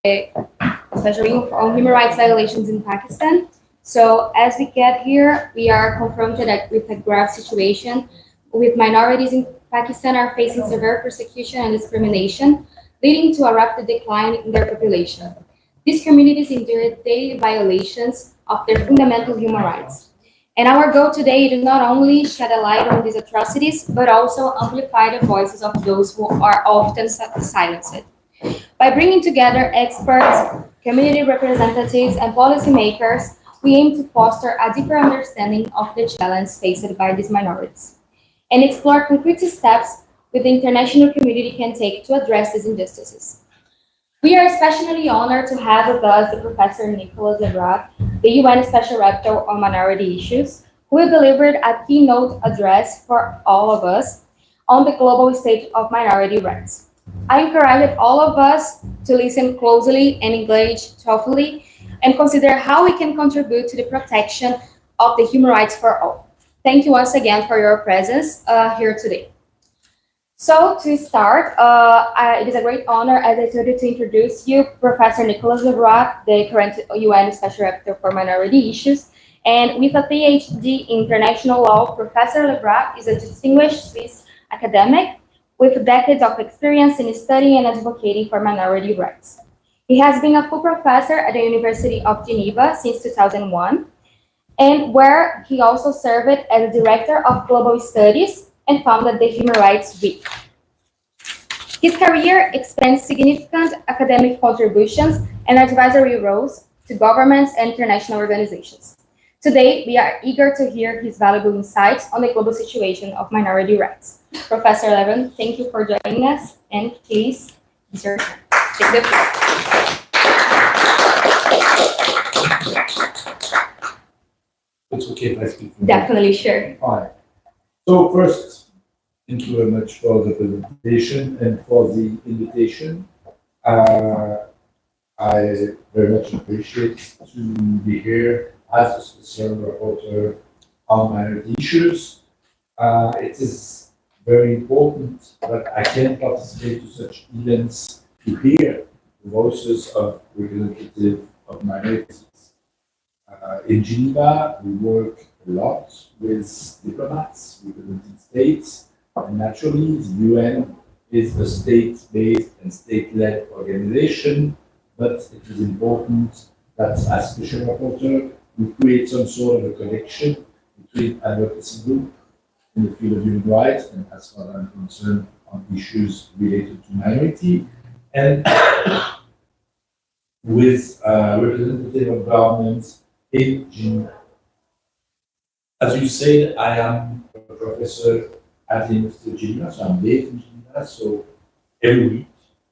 Special on human rights violations in Pakistan. So as we get here, we are confronted with a grave situation with minorities in Pakistan are facing severe persecution and discrimination, leading to a rapid decline in their population. These communities endure daily violations of their fundamental human rights. And our goal today is not only shed a light on these atrocities, but also amplify the voices of those who are often silenced. By bringing together experts, community representatives, and policymakers, we aim to foster a deeper understanding of the challenge faced by these minorities and explore concrete steps that the international community can take to address these injustices. We are especially honored to have with us the Professor Nicolas Levrat, the UN Special Rapporteur on Minority Issues, who will deliver a keynote address for all of us on the global state of minority rights. I encourage all of us to listen closely and engage thoughtfully and consider how we can contribute to the protection of the human rights for all. Thank you once again for your presence here today. So to start, it is a great honor, as I told you, to introduce you, Professor Nicolas Levrat, the current UN Special Rapporteur for Minority Issues. And with a PhD in international law, Professor Levrat is a distinguished Swiss academic with decades of experience in studying and advocating for minority rights. He has been a full professor at the University of Geneva since 2001, and where he also served as Director of Global Studies and founded the Human Rights Week. His career expands significant academic contributions and advisory roles to governments and international organizations. Today, we are eager to hear his valuable insights on the global situation of minority rights. Professor Levrat, thank you for joining us, and please, sir, take the floor. It's okay if I speak. Definitely, sure. Fine. So first, thank you very much for the presentation and for the invitation. I very much appreciate to be here as a special rapporteur on minority issues. It is very important that I can participate to such events to hear the voices of representatives of minorities. In Geneva, we work a lot with diplomats, representing states, and naturally the UN is a state-based and state-led organization, but it is important that as Special Rapporteur, we create some sort of a connection between advocacy group in the field of human rights, and as far as I'm concerned, on issues related to minority, and with representative of governments in Geneva. As you said, I am a professor at the University of Geneva, so I'm based in Geneva, so every week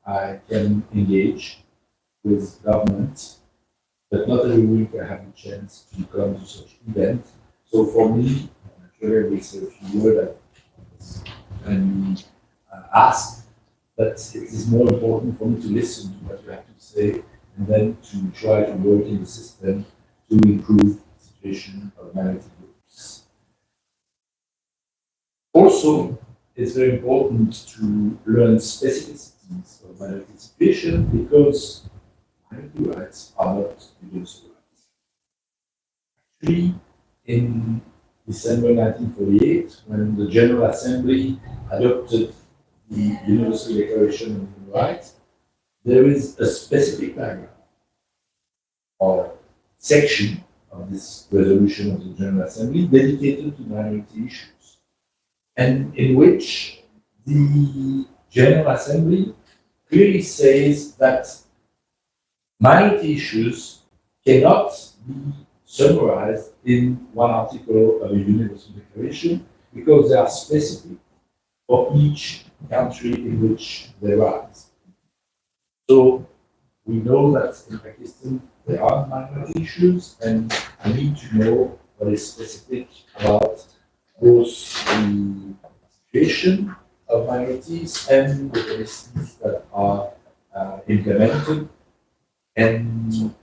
I can engage with government, but not every week I have the chance to come to such event. So for me, naturally I will say a few words and ask, but it is more important for me to listen to what you have to say and then to try to work in the system to improve the situation of minority groups. Also, it's very important to learn specificities of minority situation because minority rights are not universal rights. Actually, in December 1948, when the General Assembly adopted the Universal Declaration of Human Rights, there is a specific paragraph or section of this resolution of the General Assembly dedicated to minority issues, and in which the General Assembly clearly says that minority issues cannot be summarized in one article of a Universal Declaration because they are specific for each country in which they rise. So we know that in Pakistan there are minority issues, and I need to know what is specific about both the situation of minorities and the policies that are implemented, and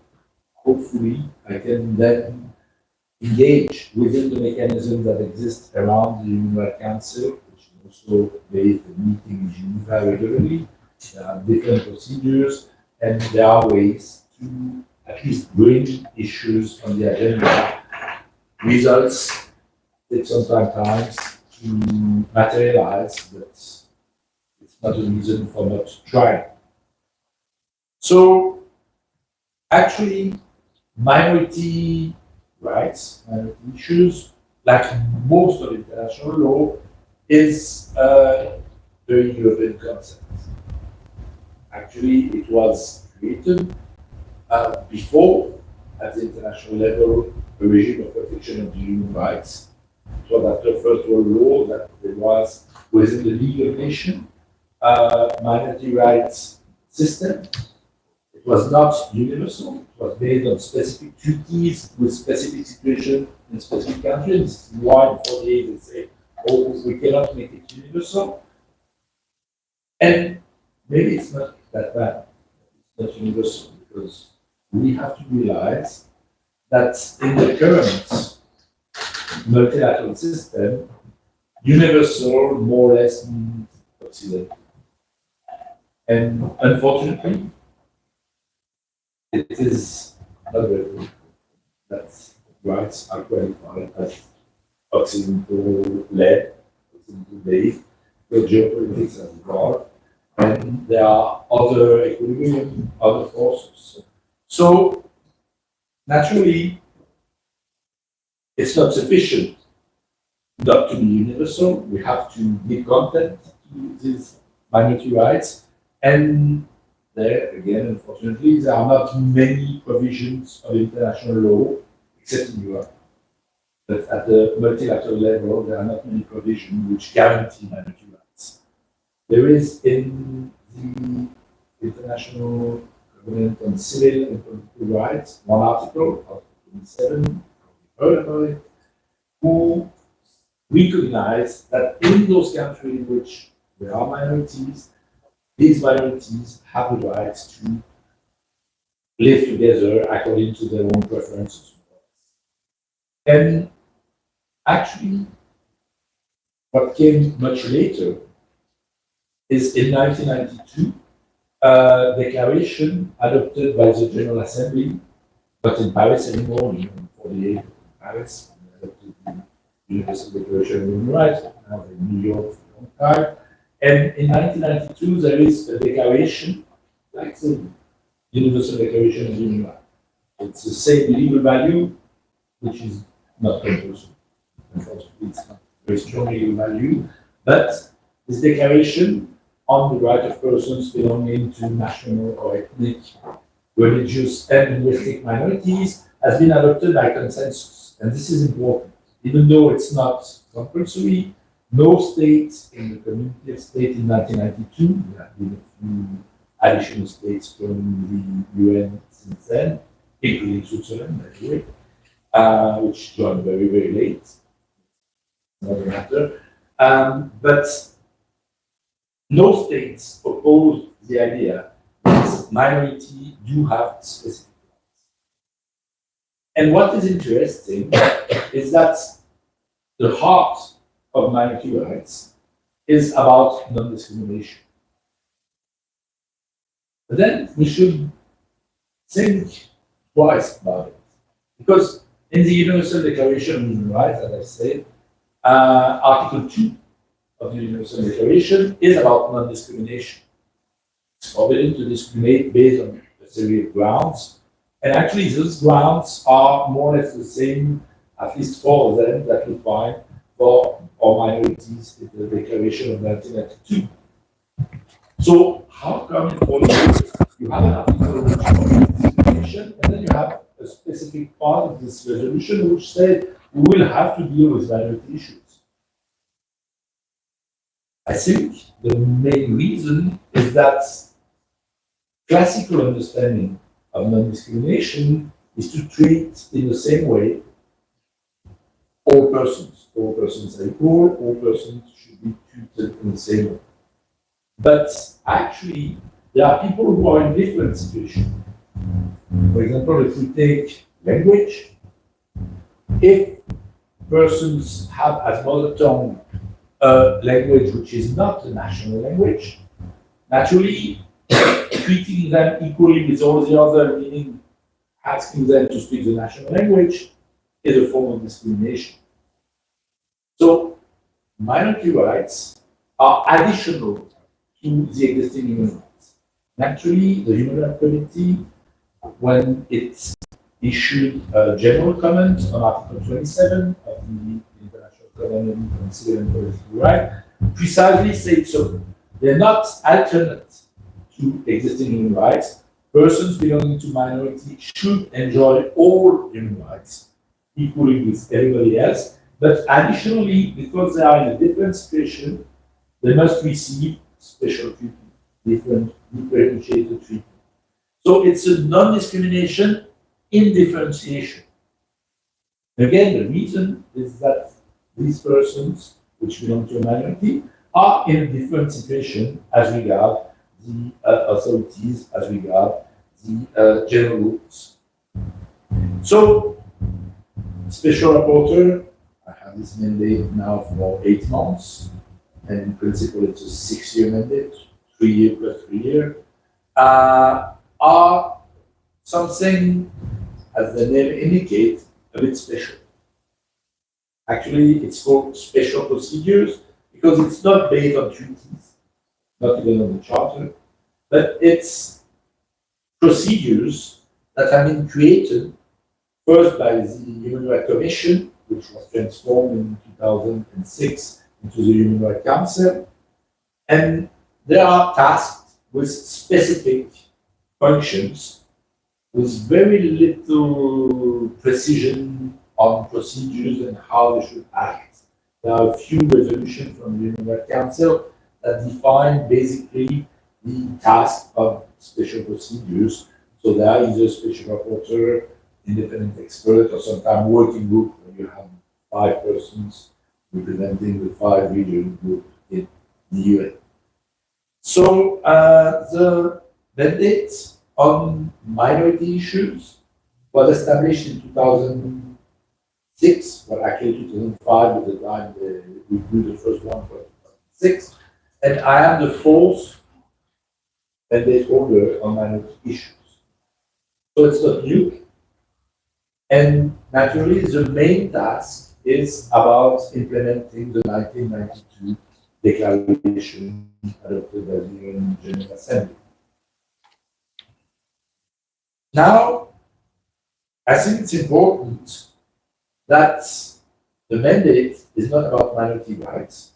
hopefully I can then engage within the mechanism that exists around the Human Rights Council, which is also based in meeting in Geneva regularly. There are different procedures and there are ways to at least bring issues on the agenda. Results take sometimes to materialize, but it's not a reason for not trying. So, actually, minority rights, minority issues, like most of international law, is a very European concept. Actually, it was created before, at the international level, a regime of protection of human rights. It was after First World War that there was, within the League of Nations, minority rights system. It was not universal. It was based on specific treaties with specific situations in specific countries. This is why in 48 they say, oh, we cannot make it universal. And maybe it's not that bad. It's not universal because we have to realize that in the current multilateral system, universal more or less means Occidental. And unfortunately, it is not very good that rights are qualified as Occidental-led, Occidental-based, where geopolitics are involved, and there are other equilibrium, other forces. So, naturally, it's not sufficient not to be universal. We have to give content to these minority rights. And there, again, unfortunately, there are not many provisions of international law, except in Europe. But at the multilateral level, there are not many provisions which guarantee minority rights. There is in the International Covenant on Civil and Political Rights, one article, Article 27, you heard about it, who recognize that in those countries in which there are minorities, these minorities have the right to live together according to their own preferences. And actually, what came much later is in 1992, a declaration adopted by the General Assembly, not in Paris anymore, in 48 in Paris, adopted the Universal Declaration of Human Rights, now in New York for a long time. And in 1992, there is a declaration, like the Universal Declaration of Human Rights. It's the same legal value, which is not compulsory. Unfortunately, it's not a very strong legal value, but this declaration on the right of persons belonging to national or ethnic, religious, and linguistic minorities has been adopted by consensus. And this is important. Even though it's not compulsory, no state in the community of states in 1992, there have been a few additional states joining the UN since then, including Switzerland, by the way, which joined very, very late. Another matter. But no states oppose the idea that minority do have specific rights. And what is interesting is that the heart of minority rights is about non-discrimination. But then we should think twice about it. Because in the Universal Declaration of Human Rights, as I said, Article 2 of the Universal Declaration is about non-discrimination. It's forbidden to discriminate based on a series of grounds. And actually, those grounds are more or less the same, at least four of them, that we find for all minorities in the Declaration of 1992. So, how come in 48 you have an article which forbids discrimination, and then you have a specific part of this resolution which said we will have to deal with minority issues? I think the main reason is that classical understanding of non-discrimination is to treat in the same way all persons. All persons are equal, all persons should be treated in the same way. But actually, there are people who are in different situations. For example, if we take language, if persons have as mother tongue a language which is not a national language, naturally, treating them equally with all the other, meaning asking them to speak the national language, is a form of discrimination. So minority rights are additional to the existing human rights. Naturally, the Human Rights Committee, when it issued a general comment on Article 27 of the International Covenant on Civil and Political Rights, precisely said so. They're not alternate to existing human rights. Persons belonging to minority should enjoy all human rights equally with everybody else, but additionally, because they are in a different situation, they must receive special treatment, differentiated treatment. So it's a non-discrimination in differentiation. Again, the reason is that these persons, which belong to a minority, are in a different situation as regard the authorities, as regard the general rules. So, Special Rapporteur, I have this mandate now for 8 months, and in principle it's a 6-year mandate, 3 year plus 3 year, are something, as the name indicates, a bit special. Actually, it's called special procedures because it's not based on treaties, not even on the charter, but it's procedures that have been created first by the Human Rights Commission, which was transformed in 2006 into the Human Rights Council, and they are tasked with specific functions with very little precision on procedures and how they should act. There are a few resolutions from the Human Rights Council that define basically the task of special procedures. So there is a special rapporteur, independent expert, or sometimes working group where you have 5 persons representing the 5 regional groups in the UN. So the mandate on minority issues was established in 2006, well actually 2005 at the time we drew the first one for 2006, and I am the 4th mandate holder on minority issues. So it's not new. And naturally, the main task is about implementing the 1992 declaration adopted by the UN General Assembly. Now, I think it's important that the mandate is not about minority rights.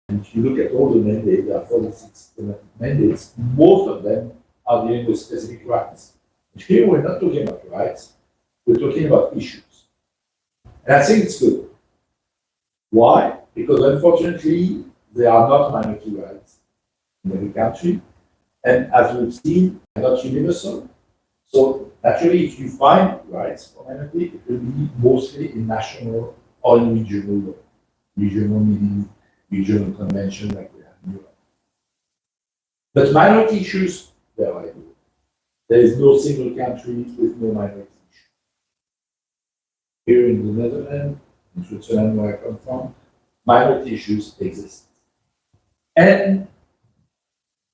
And if you look at all the mandates, there are 46 thematic mandates, most of them are dealing with specific rights. And here we're not talking about rights, we're talking about issues. And I think it's good. Why? Because unfortunately, there are not minority rights in every country. And as we've seen, they're not universal. So naturally, if you find rights for minority, it will be mostly in national or in regional law. Regional meaning regional convention like we have in Europe. But minority issues, there are everywhere. There is no single country with no minority issue. Here in the Netherlands, in Switzerland, where I come from, minority issues exist. And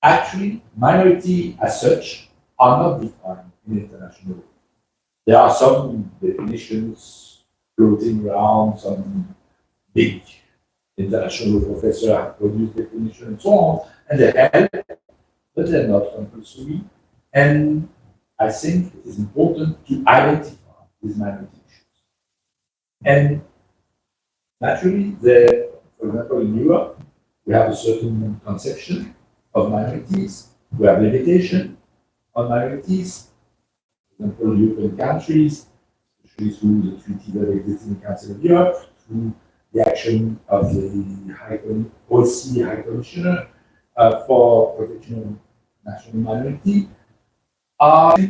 actually, minority as such are not defined in international law. There are some definitions floating around, some big international professors have produced definitions and so on, and they help, but they're not compulsory. And I think it is important to identify these minority issues. And naturally, for example, in Europe, we have a certain conception of minorities. We have limitation on minorities. For example, European countries, especially through the treaty that exists in the Council of Europe, through the action of the OSCE High Commissioner for Protection of National Minority,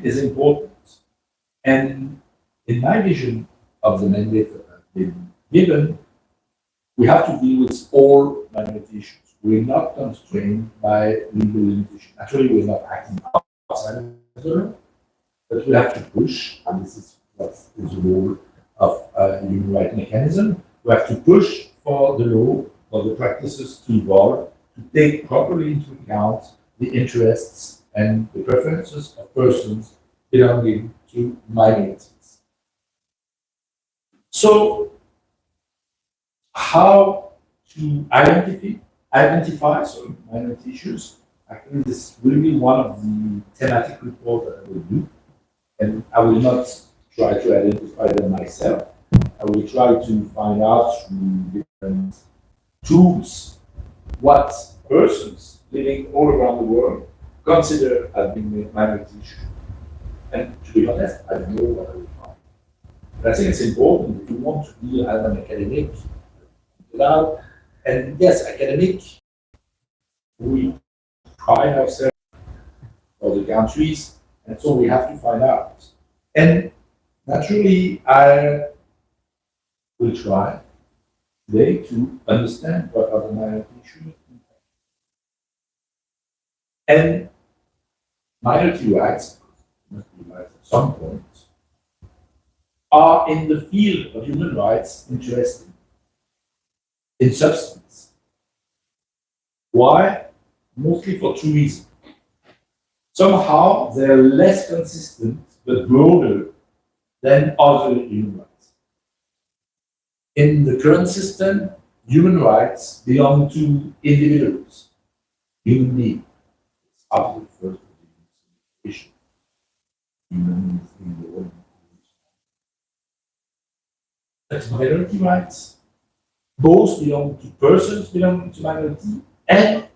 is important. And in my vision of the mandate that I've been given, we have to deal with all minority issues. We're not constrained by legal limitations. Actually, we're not acting outside of the law, but we have to push, and this is what is the role of a human rights mechanism. We have to push for the law, for the practices to evolve, to take properly into account the interests and the preferences of persons belonging to minorities. So, how to identify minority issues? Actually, this will be one of the thematic reports that I will do, and I will not try to identify them myself. I will try to find out through different tools what persons living all around the world consider as being minority issues. And to be honest, I don't know what I will find. But I think it's important if you want to be an academic, without, and yes, academic, we pride ourselves for the countries, and so we have to find out. And naturally, I will try today to understand what are the minority issues. And minority rights, must be rights at some point, are in the field of human rights interesting in substance. Why? Mostly for two reasons. Somehow they're less consistent but broader than other human rights. In the current system, human rights belong to individuals, human beings. It's Article 1st of the Constitution. Human beings in the world. That's minority rights. Both belong to persons belonging to minority and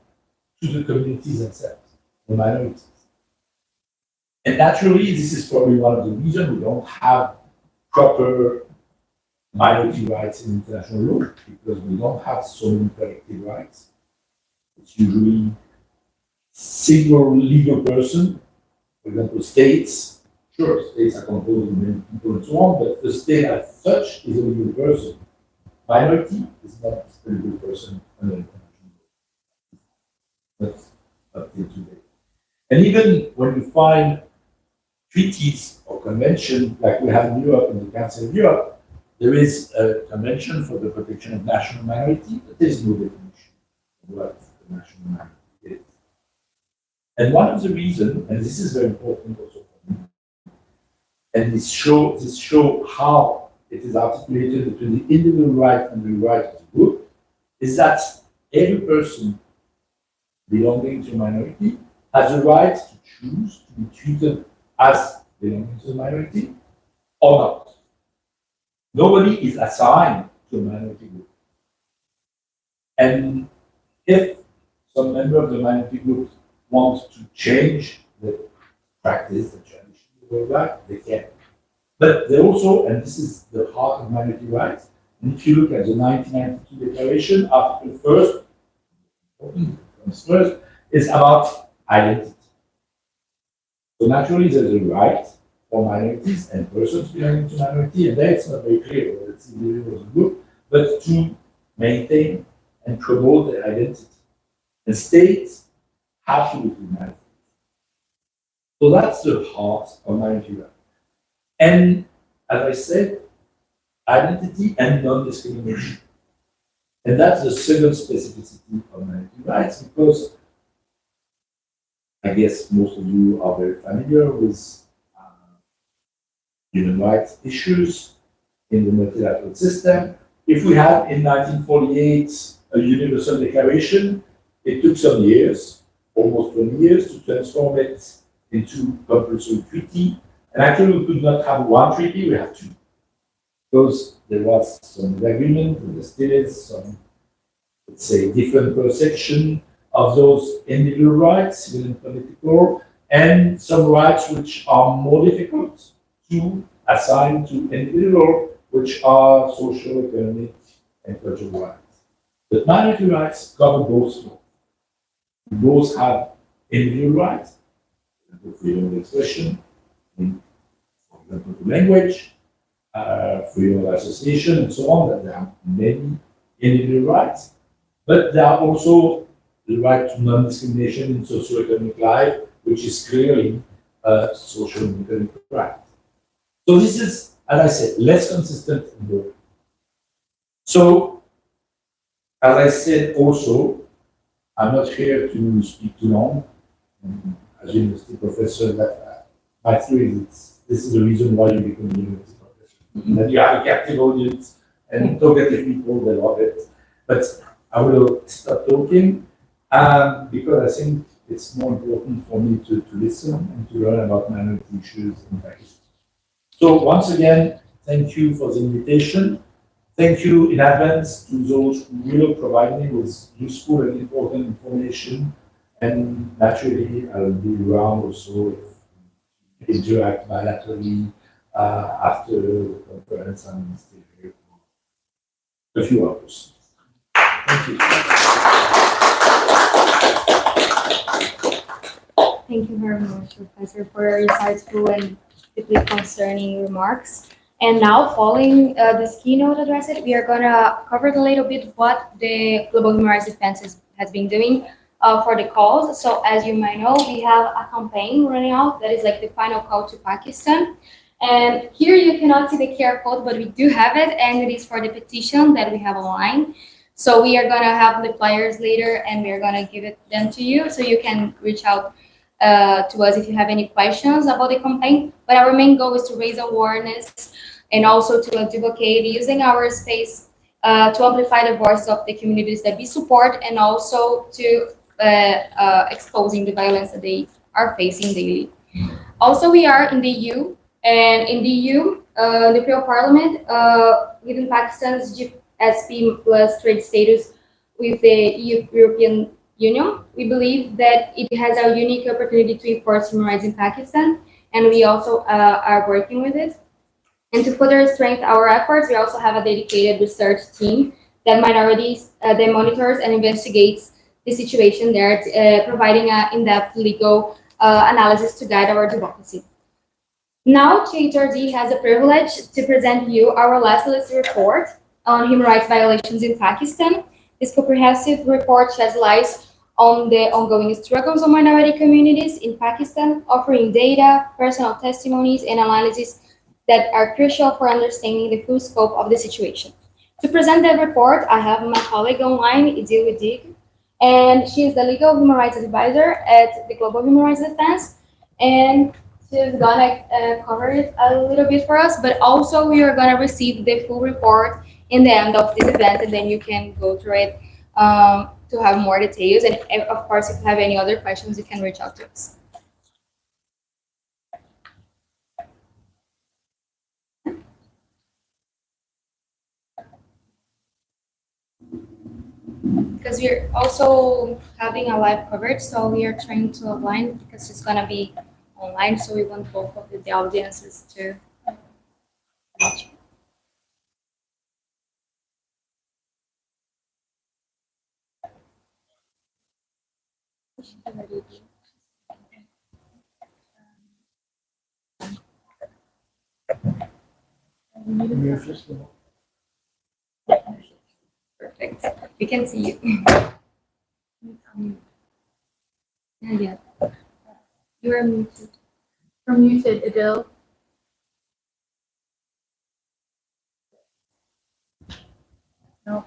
to the communities themselves, the minorities. And naturally, this is probably one of the reasons we don't have proper minority rights in international law, because we don't have so many collective rights. It's usually single legal person, for example, states. Sure, states are composed of many people and so on, but the state as such is a legal person. Minority is not a legal person under international law. That's up till today. And even when you find treaties or conventions like we have in Europe, in the Council of Europe, there is a convention for the protection of national minority, but there is no definition of what the national minority is. And one of the reasons, and this is very important also for me, and this show how it is articulated between the individual right and the right of the group, is that every person belonging to a minority has the right to choose to be treated as belonging to the minority or not. Nobody is assigned to a minority group. And if some member of the minority group wants to change the practice, the tradition, the way of life, they can. But they also, and this is the heart of minority rights, and if you look at the 1992 Declaration, Article 1st, comes first, is about identity. So naturally, there's a right for minorities and persons belonging to minority, and there it's not very clear whether it's individuals or group, but to maintain and promote their identity. And states have to recognize it. So that's the heart of minority rights. And as I said, identity and non-discrimination. And that's the second specificity of minority rights, because I guess most of you are very familiar with human rights issues in the multilateral system. If we had in 1948 a universal declaration, it took some years, almost 20 years, to transform it into compulsory treaty. And actually, we could not have one treaty, we have two. Because there was some agreement, and there still is some, let's say, different perception of those individual rights, civil and political, and some rights which are more difficult to assign to individual, which are social, economic, and cultural rights. But minority rights cover both. Both have individual rights, freedom of expression, for example, to language, freedom of association, and so on, that there are many individual rights. But there are also the right to non-discrimination in socio-economic life, which is clearly a social and economic right. So this is, as I said, less consistent in both. So, as I said also, I'm not here to speak too long. as university professor, that my theory is this is the reason why you become a university professor. That you have a captive audience and talkative people, they love it. But I will stop talking because I think it's more important for me to listen and to learn about minority issues in Pakistan. So once again, thank you for the invitation. Thank you in advance to those who will provide me with useful and important information. And naturally, I'll be around also if interact bilaterally after the conference and stay here for a few hours. Thank you. Thank you very much, Professor, for your insightful and deeply concerning remarks. And now, following this keynote address, we are going to cover a little bit what the Global Human Rights Defense has been doing for the cause. So as you might know, we have a campaign running out that is like the final call to Pakistan. And here you cannot see the QR code, but we do have it, and it is for the petition that we have online. So we are going to have the flyers later, and we are going to give them to you, so you can reach out to us if you have any questions about the campaign. But our main goal is to raise awareness and also to advocate using our space to amplify the voices of the communities that we support, and also to exposing the violence that they are facing daily. Also, we are in the EU, and in the EU, the European Parliament, given Pakistan's GSP plus trade status with the European Union, we believe that it has a unique opportunity to enforce human rights in Pakistan, and we also are working with it. And to further strengthen our efforts, we also have a dedicated research team that monitors and investigates the situation there, providing an in-depth legal analysis to guide our advocacy. Now, HRD has the privilege to present you our last report on human rights violations in Pakistan. This comprehensive report sheds light on the ongoing struggles of minority communities in Pakistan, offering data, personal testimonies, and analysis that are crucial for understanding the full scope of the situation. To present the report, I have my colleague online, Idil Wadig, and she is the legal human rights advisor at the Global Human Rights Defense, and she's gonna cover it a little bit for us, but also we are gonna receive the full report in the end of this event, and then you can go through it to have more details. And of course, if you have any other questions, you can reach out to us. Because we're also having a live coverage, so we are trying to align because it's gonna be online, so we want both of the audiences to reach. Perfect. We can see you. Yeah. You are muted. You're muted, Idil. No.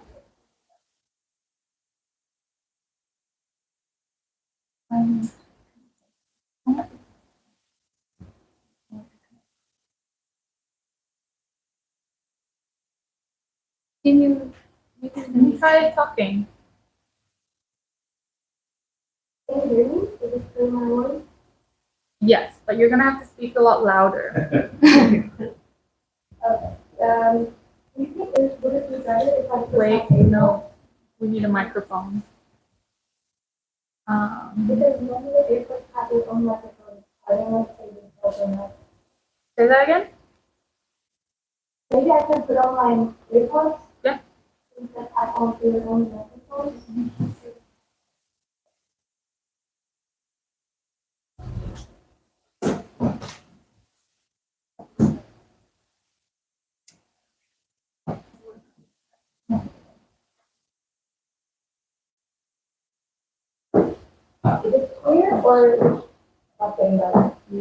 Can you try talking? Can you hear me? Is it still my voice? Yes, but you're gonna have to speak a lot louder. Okay. You think would it be better if I Wait, no, we need a microphone. Because normally they put it on microphone. I don't know if it does or not. Say that again? Maybe I can put on my earpods. Yeah. Since I can't do it on microphone. Is it clear or something better? A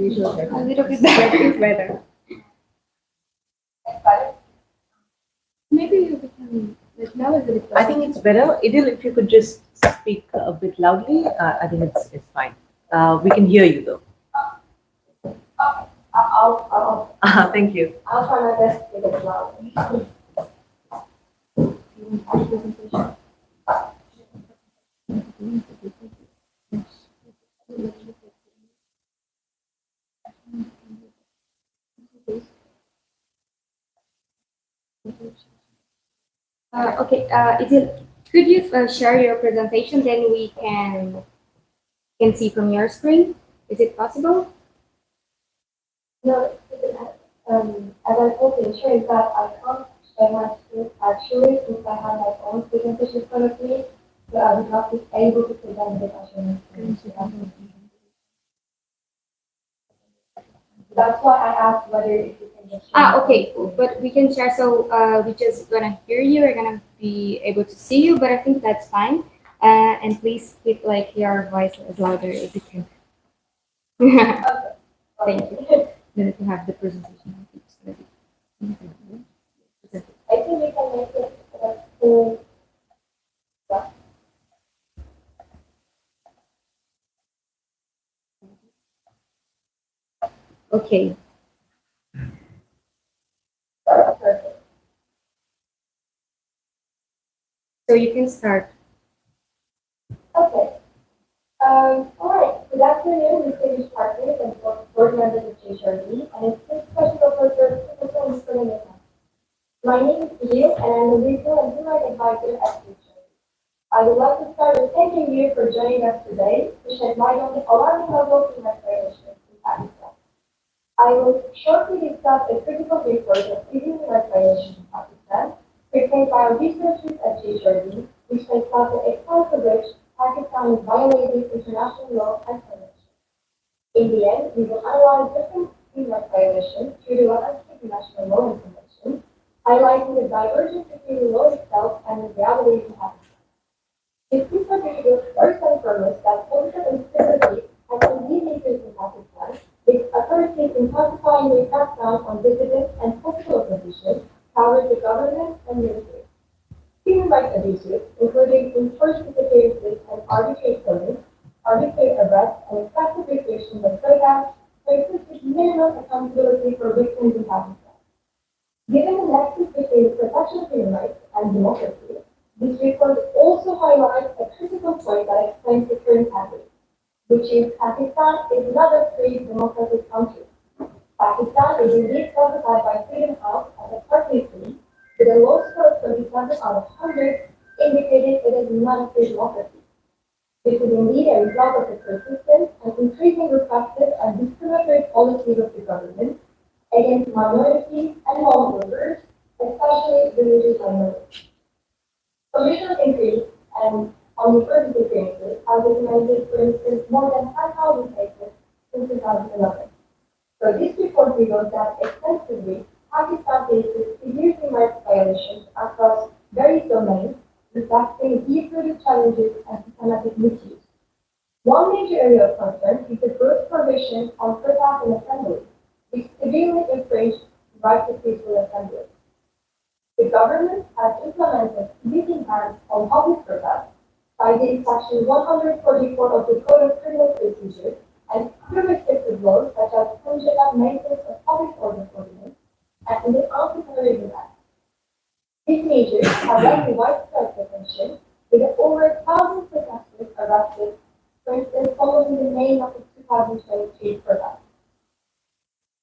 little bit better. Better? Maybe we can. Now is it? I think it's better. Idil, if you could just speak a bit loudly, I think it's fine. We can hear you though. Thank you. I'll try my best to make it loud. Okay, could you share your presentation? Then we can see from your screen. Is it possible? No, as I told the insurance that I can't share my screen actually since I have my own presentation in front of me, so I would not be able to present the question. That's why I asked whether if you can just share. Okay, but we can share. So we're just gonna hear you. We're gonna be able to see you, but I think that's fine. And please keep like your voice as louder as you can. Thank you. Then if you have the presentation, I think it's gonna be. I think we can make it full. Okay. Perfect. So you can start. Okay. All right. Good afternoon, distinguished partners and board members of JHRD, and it's Special Rapporteur Proffesor Nicolas Levrat. My name is Leo, and I'm the legal and human rights advisor at JHRD. I would like to start with thanking you for joining us today to shed light on the alarming level of human rights violations in Pakistan. I will shortly discuss a critical report of human rights violations in Pakistan prepared by our researchers at JHRD, which takes out the extent to which Pakistan is violating international law and conventions. In the end, we will analyze different human rights violations through the lens of international law and conventions, highlighting the divergence between the law itself and the realities in Pakistan. It is particular first and foremost that political instability has indeed increased in Pakistan, with authorities intensifying their crackdown on dissidents and political opposition towards the government and military. Human rights abuses, including enforced disappearances and arbitrary killings, arbitrary arrests, and excessive restrictions on protests, persist with minimal accountability for victims in Pakistan. Given the nexus between the protection of human rights and democracy, this report also highlights a critical point that explains the current habit, which is Pakistan is not a free democratic country. Pakistan is indeed classified by Freedom House as a partly free, with a low score of 27 out of 100, indicating it is not a free democracy. This is indeed a result of the persistent and increasing repressive and discriminatory policies of the government against minorities and lawmakers, especially religious minorities. Commission increase and on the first experiences are documented, for instance, more than 5,000 cases since 2011. So this report reveals that extensively, Pakistan faces severe human rights violations across various domains, reflecting deep-rooted challenges and systematic misuse. One major area of concern is the gross prohibition on protest and assembly, which severely infringe the right to peaceful assembly. The government has implemented sweeping bans on public protest, citing Section 144 of the Code of Criminal Procedure and other restrictive laws such as Punjab Maintenance of Public Order Ordinance and the Anti-Terrorism Act. These measures have led to widespread detention, with over 1,000 protesters arrested, for instance, following the name of the 2023 protest.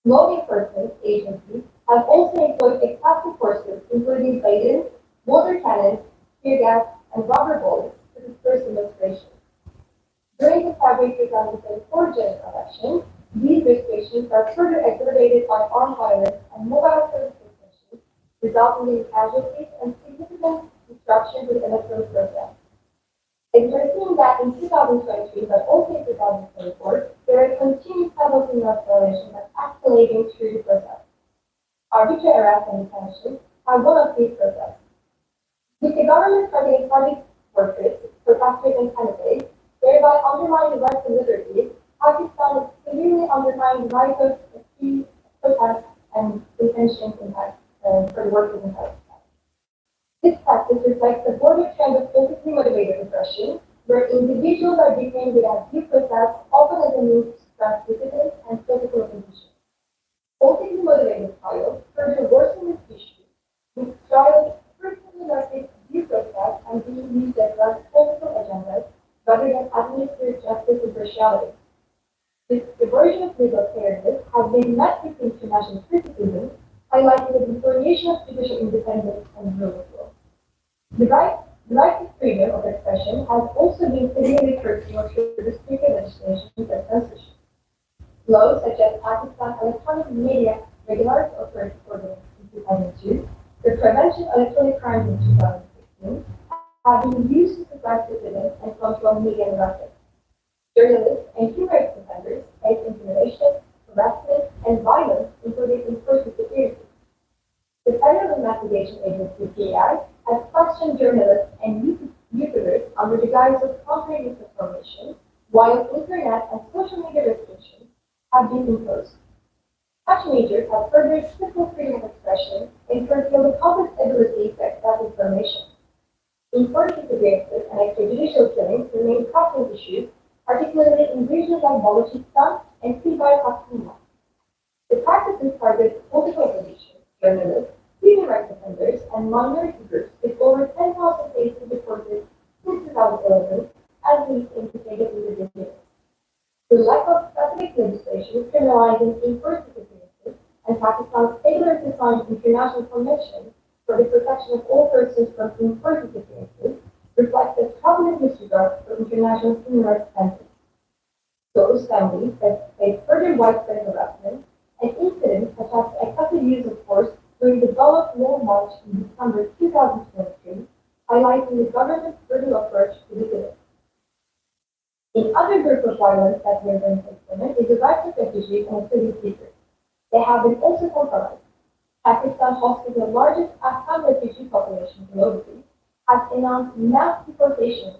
Law enforcement agencies have also employed excessive forces, including guidance, water cannons, tear gas, and rubber bullets to disperse demonstrations. During the February 2024 general election, these restrictions are further aggravated by armed violence and mobile service restrictions, resulting in casualties and significant disruption to the electoral process. It was seen that in 2023, but also in 2024, there are continued several human rights violations that escalating through the process. Arbitrary arrests and detention are one of these processes. With the government targeting party workers, protesters, and candidates, thereby undermining the rights and liberties, Pakistan is severely undermining the right of free protest and detention for the workers in Pakistan. This practice reflects the broader trend of politically motivated repression, where individuals are detained without due process, often as a means to suppress dissidence and political opposition. Politically motivated trials further worsen this issue, with trials frequently lacking due process and being used to address political agendas rather than administer justice impartiality. This diversion of legal fairness has been met with international criticism, highlighting the deterioration of judicial independence and rule of law. The right to freedom of expression has also been severely curtailed through restrictive legislation and censorship. Laws such as Pakistan Electronic Media Regulatory Authority Ordinance in 2002, the Prevention of Electronic Crimes in 2016, have been used to suppress dissidents and control media narratives. Journalists and human rights defenders face intimidation, harassment, and violence, including enforced security. The Federal Investigation Agency (PAI) has questioned journalists and YouTubers under the guise of countering misinformation, while internet and social media restrictions have been imposed. Such measures have furthered civil freedom of expression and curtailed the public's ability to access information. Enforced disappearances and extrajudicial killings remain pressing issues, particularly in regions like Balochistan and Pakistani. The practices target political opposition, journalists, human rights defenders, and minority groups, with over 10,000 cases reported since 2011, as least indicated in the video. The lack of specific legislation criminalizing enforced disappearances and Pakistan's failure to sign international conventions for the protection of all persons from enforced disappearances reflects a troubling disregard for international human rights standards. Those families that face further widespread harassment and incidents such as the excessive use of force during the Baloch Law March in December 2023, highlighting the government's brutal approach to dissidents. In other group of violence that we are going to examine is the rights of refugees and asylum seekers. They have been also compromised. Pakistan, hosting the largest Afghan refugee population globally, has announced mass deportation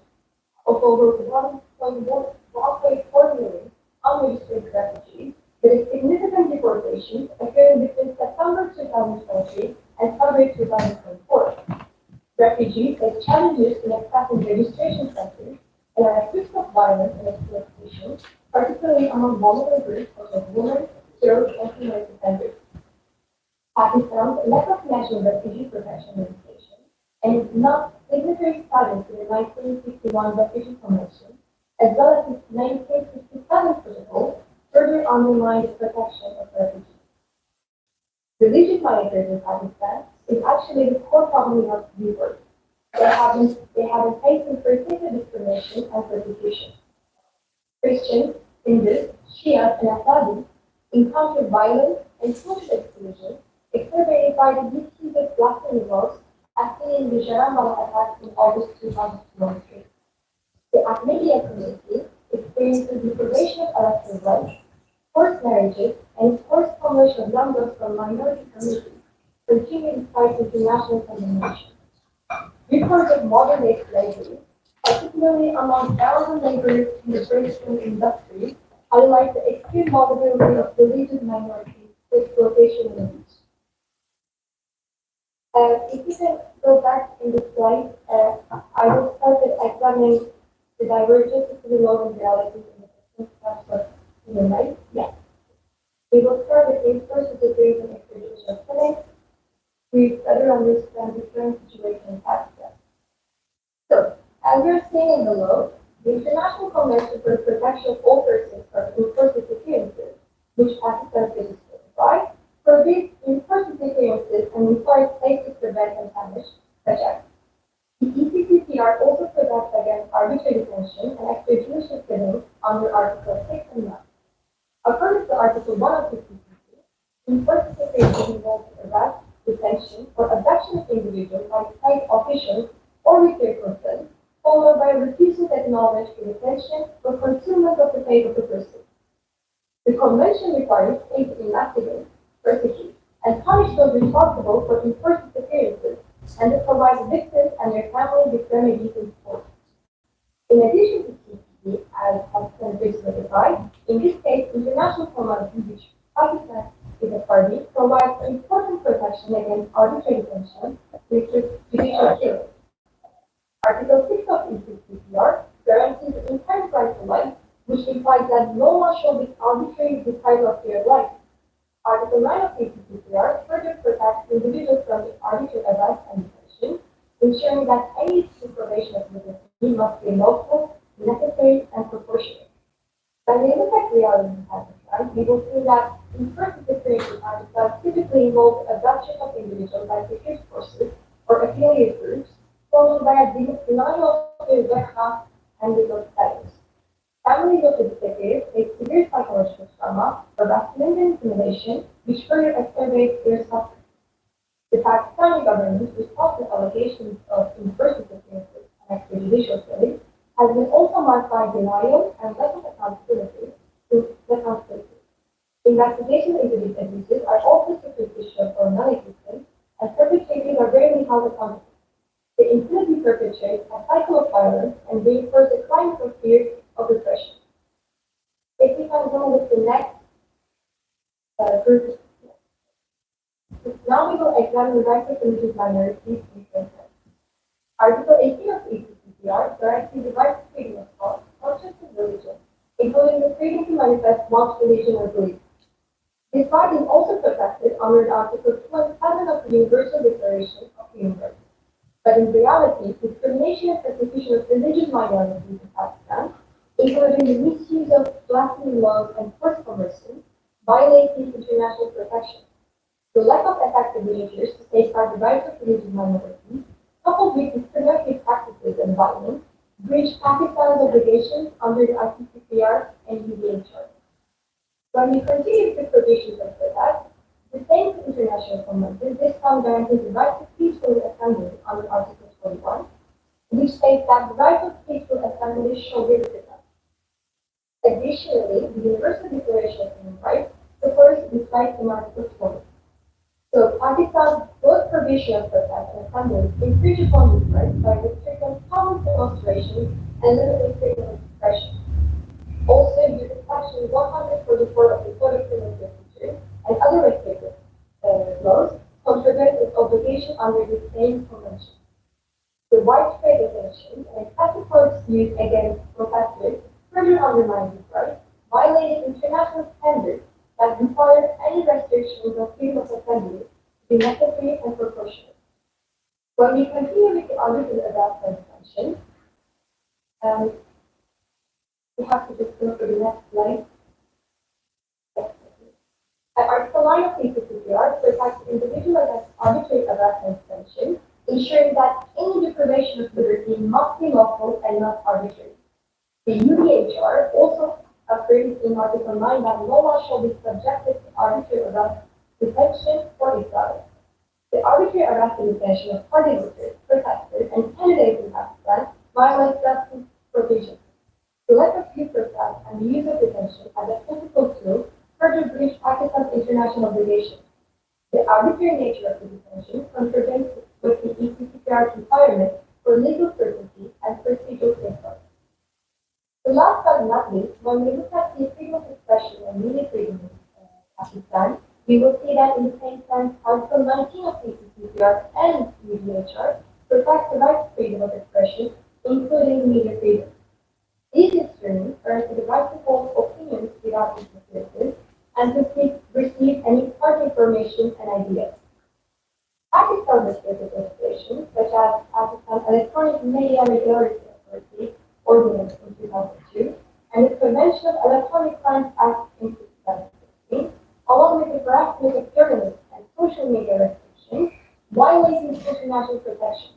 of over 1.4 million unregistered refugees, with a significant deportation occurring between September 2023 and February 2024. Refugees face challenges in accessing registration centers and are at risk of violence and exploitation, particularly among vulnerable groups such as women, girls, and female offenders. Pakistan's lack of national refugee protection legislation and its non-signatory status to the 1961 Refugee Convention, as well as its 1967 protocol, further undermine the protection of refugees. Religious minorities in Pakistan is actually the core problem of these works. They have been facing persistent discrimination and persecution. Christians, Hindus, Shias, and Afghans encounter violence and social exclusion, exacerbated by the misuse of blasphemy laws as seen in the Jaranwala attacks in August 2023. The Ahmadiyya community experiences deprivation of electoral rights, forced marriages, and forced conversion of young girls from minority communities, continue despite international condemnation. Reports of modern-day slavery, particularly among Arab laborers in the British industry, highlight the extreme vulnerability of religious minorities to exploitation and abuse. If you can go back in the slide, I will start with examining the divergence between law and reality in the different steps of human rights. Yes. We will start with first with the grades and extrajudicial killings. We better understand the current situation in Pakistan. So, as we are seeing in the law, the International Convention for the Protection of All Persons from Enforced Disappearances, which Pakistan is ratified, forbids enforced disappearances and requires states to prevent and punish, such as the ECCPR also protects against arbitrary detention and extrajudicial killings under Article 6 and 9. According to Article 1 of the CCP, enforced disappearances involves arrest, detention, or abduction of individuals by state officials or with their consent, followed by refusal to acknowledge the detention or concealment of the fate of the person. The Convention requires states to investigate, persecute, and punish those responsible for enforced disappearances, and to provide victims and their families with remedies in court. In addition to CCP, as Pakistan is notified, in this case, international convention which Pakistan is a party provides important protection against arbitrary detention, which is judicial killing. Article 6 of ECCPR guarantees the inherent right to life, which implies that no one shall be arbitrarily deprived of their life. Article 9 of the CCPR further protects individuals from the arbitrary arrest and detention, ensuring that any deprivation of liberty must be lawful, necessary, and proportionate. When we look at reality in Pakistan, we will see that in-person security in Pakistan typically involves abduction of individuals by security forces or affiliate groups, followed by a denial of their behalf and legal status. Families of the detectives face severe psychological trauma, harassment, and intimidation, which further exacerbates their suffering. The Pakistani government's response to allegations of in-person security and extrajudicial killings has been also marked by denial and lack of accountability to the conflict. Investigations into these abuses are also superficial or non-existent, and perpetrators are rarely held accountable. They impunity perpetuate a cycle of violence and reinforce a climate of fear of repression. If we can go with the next group, now we will examine the rights of religious minorities in Pakistan. Article 18 of the ECCPR guarantees the right to freedom of thought, conscience, and religion, including the freedom to manifest one's religion or belief. This right is also protected under Article 27 of the Universal Declaration of Human Rights. But in reality, discrimination and persecution of religious minorities in Pakistan, including the misuse of blasphemy laws and forced conversion, violate these international protections. The lack of effective measures to safeguard the rights of religious minorities, coupled with discriminatory practices and violence, breach Pakistan's obligations under the ICCPR and UDHR. When we continue the provisions of the Act, the same international convention this time guarantees the right to peaceful assembly under Article 41, which states that the right of peaceful assembly shall be respected. Additionally, the Universal Declaration of Human Rights supports this right in Article 20. So, Pakistan's both provision of protest and assembly infringe upon these rights by restricting public demonstrations and limiting freedom of expression. Also, due to Section 144 of the Code of Criminal Procedure and other restrictive laws, contravene its obligation under the same convention. The widespread detention and excessive force used against protesters further undermines these rights, violating international standards that require any restrictions of freedom of assembly to be necessary and proportionate. When we continue with the Article about Convention, we have to just go to the next slide. Article 9 of the CCPR protects individual against arbitrary arrest and detention, ensuring that any deprivation of liberty must be lawful and not arbitrary. The UDHR also affirms in Article 9 that no one shall be subjected to arbitrary arrest, detention, or exile. The arbitrary arrest and detention of party leaders, protesters, and candidates in Pakistan violates justice provisions. The lack of due process and the use of detention as a political tool further breach Pakistan's international obligations. The arbitrary nature of the detention contravenes with the ECCPR's requirement for legal certainty and procedural safeguards. The last but not least, when we look at the freedom of expression and media freedom in Pakistan, we will see that in the same sense, Article 19 of the ECCPR and UDHR protect the right to freedom of expression, including media freedom. These instruments guarantee the right to hold opinions without interference and to receive and impart information and ideas. Pakistan legislative legislation, such as Pakistan's Electronic Media Regulatory Authority Ordinance in 2002 and the Prevention of Electronic Crimes Act in 2016, along with the harassment of journalists and social media restrictions, violating international protection.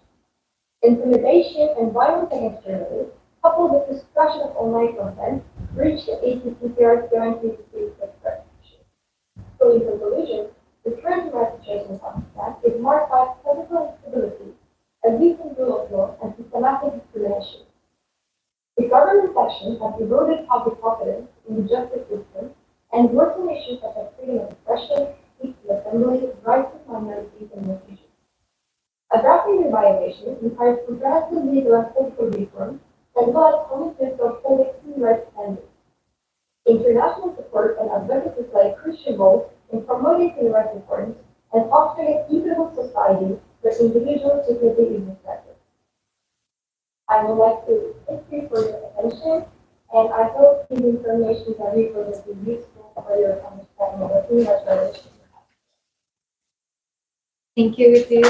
Intimidation and violence against journalists, coupled with the suppression of online content, breach the ACCPR's guarantee to free expression. So, in conclusion, the current U.S. situation in Pakistan is marked by political instability, a weakened rule of law, and systematic discrimination. The government action has eroded public confidence in the justice system and worsened issues such as freedom of expression, peaceful assembly, rights of minorities, and refugees. Addressing the violations requires progressive legal and political reform, as well as commitment to upholding human rights standards. International support and advocacy play a crucial role in promoting human rights reforms and fostering an equitable society where individual dignity is respected. I would like to history for your attention, and I hope these information that we will be useful for your understanding of the human relations. Thank you, Ritu.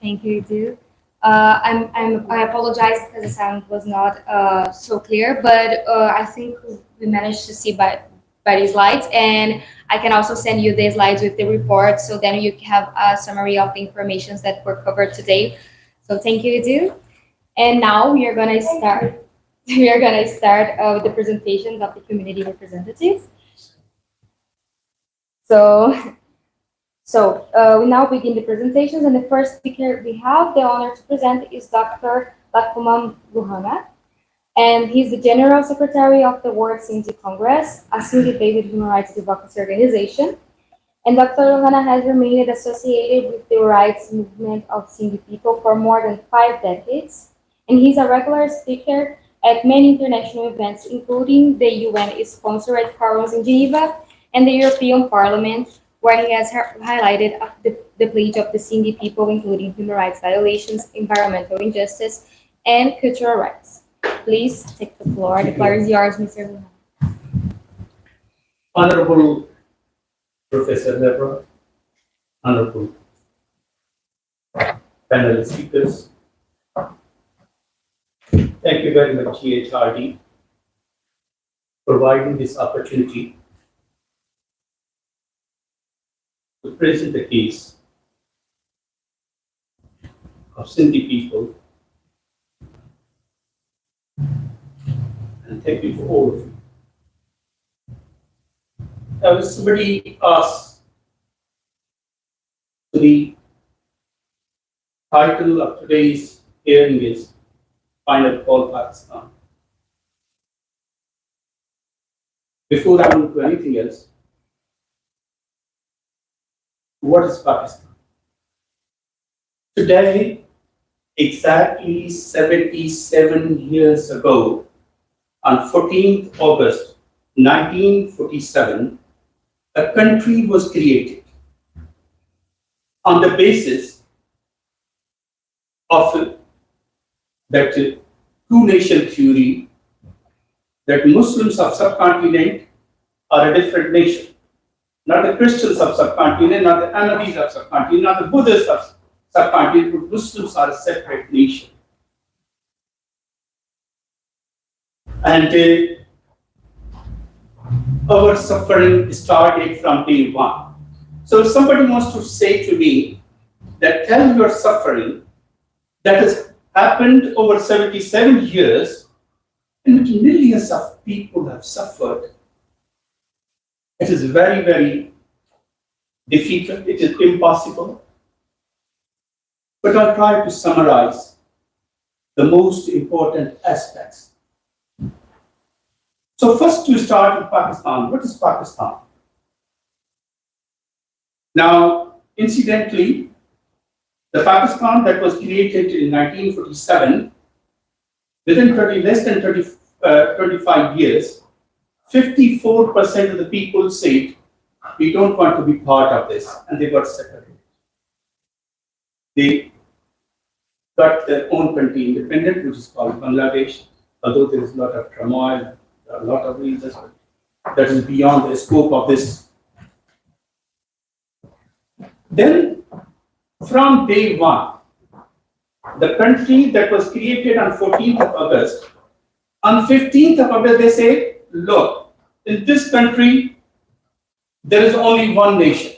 Thank you, Ritu. I apologize because the sound was not so clear, but I think we managed to see by the slides, and I can also send you the slides with the report, so then you have a summary of the information that were covered today. So thank you, Ritu. And now we are gonna start. We are gonna start with the presentations of the community representatives. So we now begin the presentations, and the first speaker we have the honor to present is Dr. Lakshman Luhana, and he's the General Secretary of the World Sindhi Congress, a Sindhi-based human rights advocacy organization. And Dr. Luhana has remained associated with the rights movement of Sindhi people for more than 5 decades, and he's a regular speaker at many international events, including the UN-sponsored forums in Geneva and the European Parliament, where he has highlighted the plight of the Sindhi people, including human rights violations, environmental injustice, and cultural rights. Please take the floor. The floor is yours, Mr. Luhana. Honorable Professor Levrat, honorable panel speakers, thank you very much, GHRD, for providing this opportunity to present the case of Sindhi people, and thank you to all of you. Now, somebody asked, the title of today's hearing is Final Call Pakistan. Before I move to anything else, what is Pakistan? Today, exactly 77 years ago, on 14th August 1947, a country was created on the basis of that two-nation theory, that Muslims of subcontinent are a different nation, not the Christians of subcontinent, not the Ahmadis of subcontinent, not the Buddhists of subcontinent, but Muslims are a separate nation. And our suffering started from day one. So if somebody wants to say to me that tell your suffering that has happened over 77 years, in which millions of people have suffered, it is very, very difficult, it is impossible. But I'll try to summarize the most important aspects. So first, to start with Pakistan. What is Pakistan? Now, incidentally, the Pakistan that was created in 1947, within less than 25 years, 54% of the people said, we don't want to be part of this, and they got separated. They got their own country independent, which is called Bangladesh, although there is a lot of turmoil, a lot of reasons, that is beyond the scope of this. Then, from day one, the country that was created on 14th of August, on 15th of August, they say, look, in this country, there is only one nation.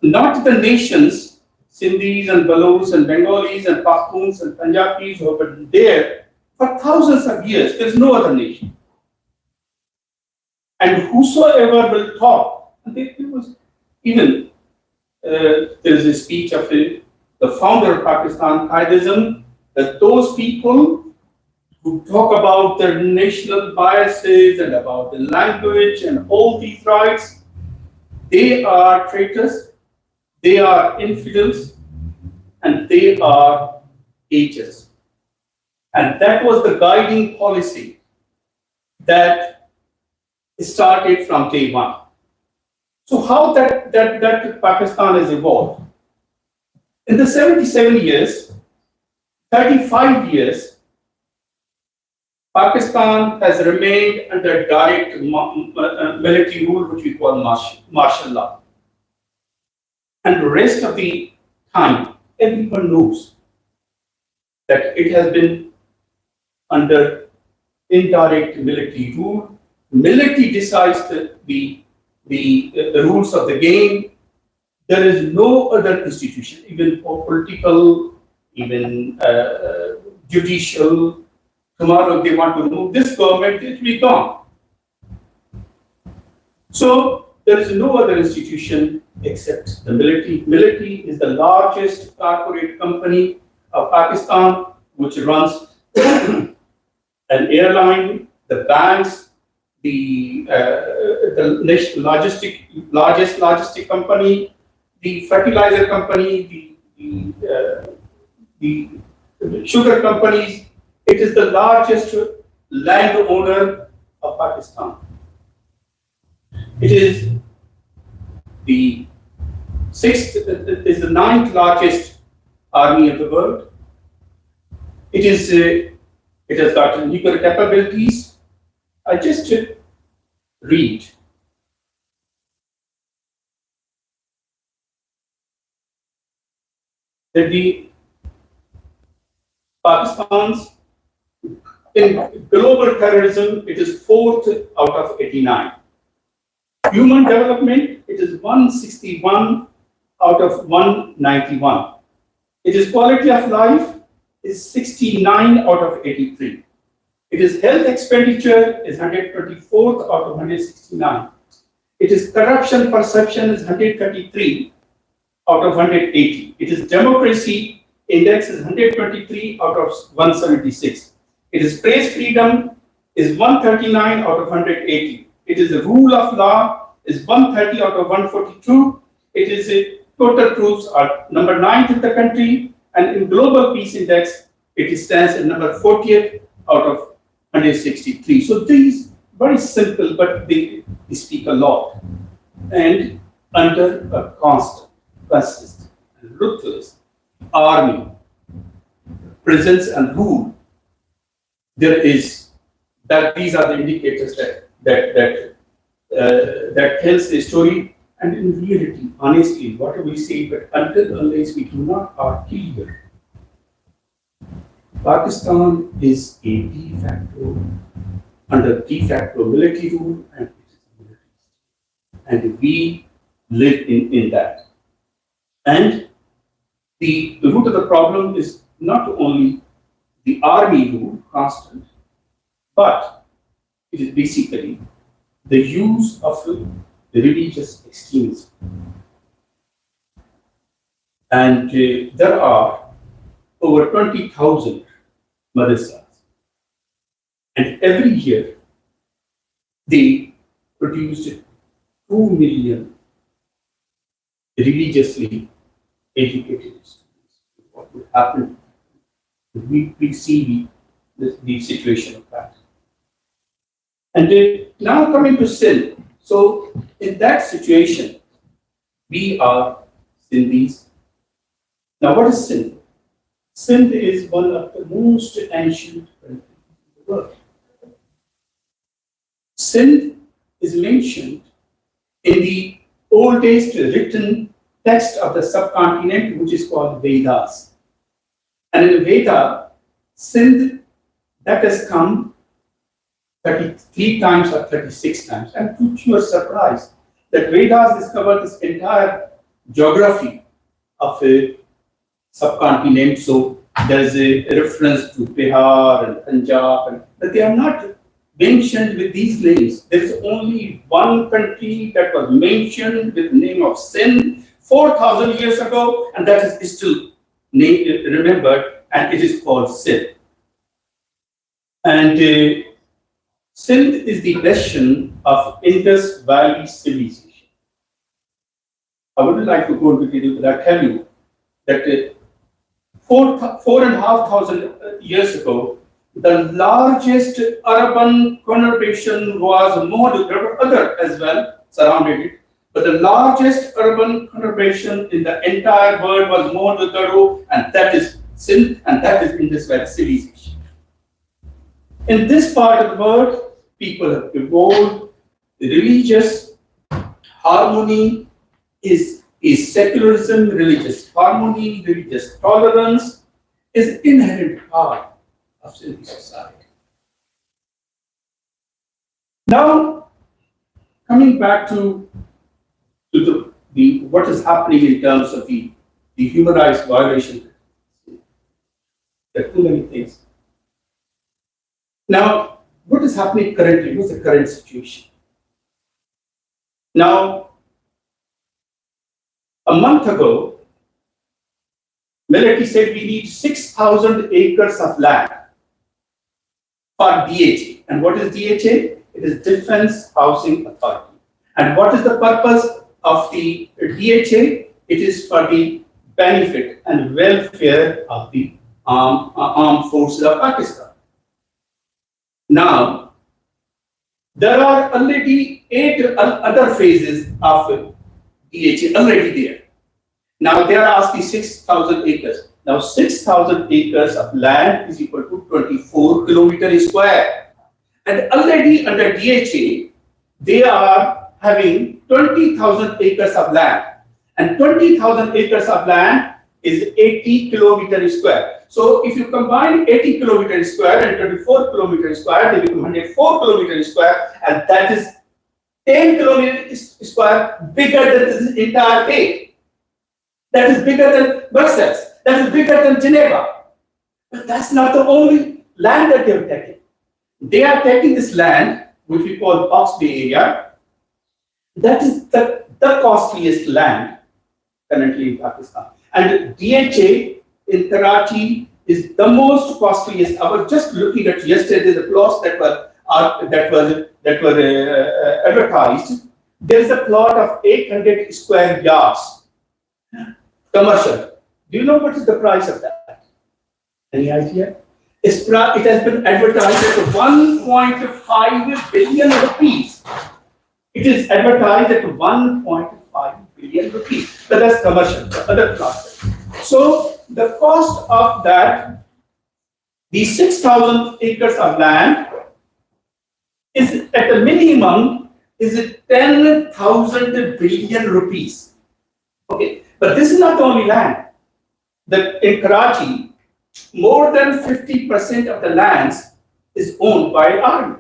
Not the nations, Sindhis and Balochs and Bengalis and Pashtuns and Punjabis who have been there for thousands of years. There is no other nation. And whosoever will talk, and there was even there is a speech of the founder of Pakistan, Qaidism, that those people who talk about their national biases and about the language and all these rights, they are traitors, they are infidels, and they are atheists. And that was the guiding policy that started from day one. So how that Pakistan has evolved? In the 77 years, 35 years, Pakistan has remained under direct military rule, which we call martial law. And the rest of the time, everyone knows that it has been under indirect military rule. Military decides the rules of the game. There is no other institution, even for political, even judicial. Tomorrow, if they want to remove this government, it will be gone. So there is no other institution except the military. Military is the largest corporate company of Pakistan, which runs an airline, the banks, the largest logistic company, the fertilizer company, the sugar companies. It is the largest landowner of Pakistan. It is the ninth largest army of the world. It has got nuclear capabilities. I just read. That the Pakistan's in global terrorism, it is 4th out of 89. Human development, it is 161 out of 191. It is quality of life, is 69 out of 83. It is health expenditure, is 124th out of 169. It is corruption perception, is 133 out of 180. It is democracy index, is 123 out of 176. It is press freedom, is 139 out of 180. It is the rule of law, is 130 out of 142. It is a total troops are number 9th in the country, and in global peace index, it stands at number 40th out of 163. So these very simple, but they speak a lot. And under a constant, consistent, and ruthless army, presence and rule, there is that these are the indicators that tells the story. And in reality, honestly, what do we say? But unless we do not are clear, Pakistan is a de facto under de facto military rule, and it is a military state. And we live in that. And the root of the problem is not only the army rule, constant, but it is basically the use of the religious extremism. And there are over 20,000 madrasas. And every year, they produced 2 million religiously educated students. What would happen? We see the situation of that. And now coming to Sindh. So in that situation, we are Sindhis. Now what is Sindh? Sindh is one of the most ancient countries in the world. Sindh is mentioned in the oldest written text of the subcontinent, which is called Vedas. And in Veda, Sindh, that has come 33 times or 36 times. And to your surprise, that Vedas discovered this entire geography of a subcontinent. So there is a reference to Bihar and Punjab, but they are not mentioned with these names. There is only one country that was mentioned with the name of Sindh 4,000 years ago, and that is still remembered, and it is called Sindh. And Sindh is the bastion of Indus Valley civilization. I wouldn't like to go into detail, but I tell you that 4,500 years ago, the largest urban conurbation was Mohd. There were other as well surrounded it, but the largest urban conurbation in the entire world was Mohenjo-daro, and that is Sindh, and that is Indus Valley civilization. In this part of the world, people have evolved. The religious harmony is secularism, religious harmony, religious tolerance is inherent part of Sindhi society. Now, coming back to the what is happening in terms of the human rights violation. There are too many things. Now, what is happening currently? What's the current situation? Now, a month ago, Melody said we need 6,000 acres of land for DHA. And what is DHA? It is Defense Housing Authority. And what is the purpose of the DHA? It is for the benefit and welfare of the armed forces of Pakistan. Now, there are already 8 other phases of DHA already there. Now they are asking 6,000 acres. Now 6,000 acres of land is equal to 24 kilometers square. And already under DHA, they are having 20,000 acres of land. And 20,000 acres of land is 80 kilometers square. So if you combine 80 kilometers square and 24 kilometers square, they become 104 kilometers square, and that is 10 kilometers square bigger than this entire state. That is bigger than Brussels. That is bigger than Geneva. But that's not the only land that they are taking. They are taking this land, which we call Box Bay area. That is the costliest land currently in Pakistan. And DHA in Karachi is the most costliest. I was just looking at yesterday the plots that were advertised. There is a plot of 800 square yards, commercial. Do you know what is the price of that? Any idea? It has been advertised at 1.5 billion rupees. It is advertised at 1.5 billion rupees. But that's commercial, the other plots. So the cost of that, the 6,000 acres of land, is at a minimum is 10,000 billion rupees. Okay, but this is not the only land. In Karachi, more than 50% of the lands is owned by army.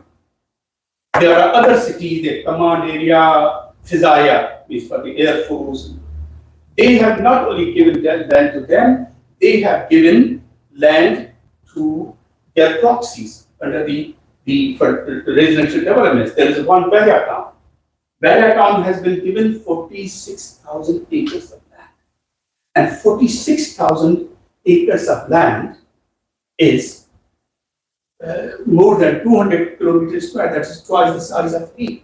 There are other cities, the command area, Fizaya, is for the Air Force. They have not only given land to them, they have given land to their proxies under for residential developments. There is one Bahia town. Bahia town has been given 46,000 acres of land. And 46,000 acres of land is more than 200 kilometers square. That is twice the size of India.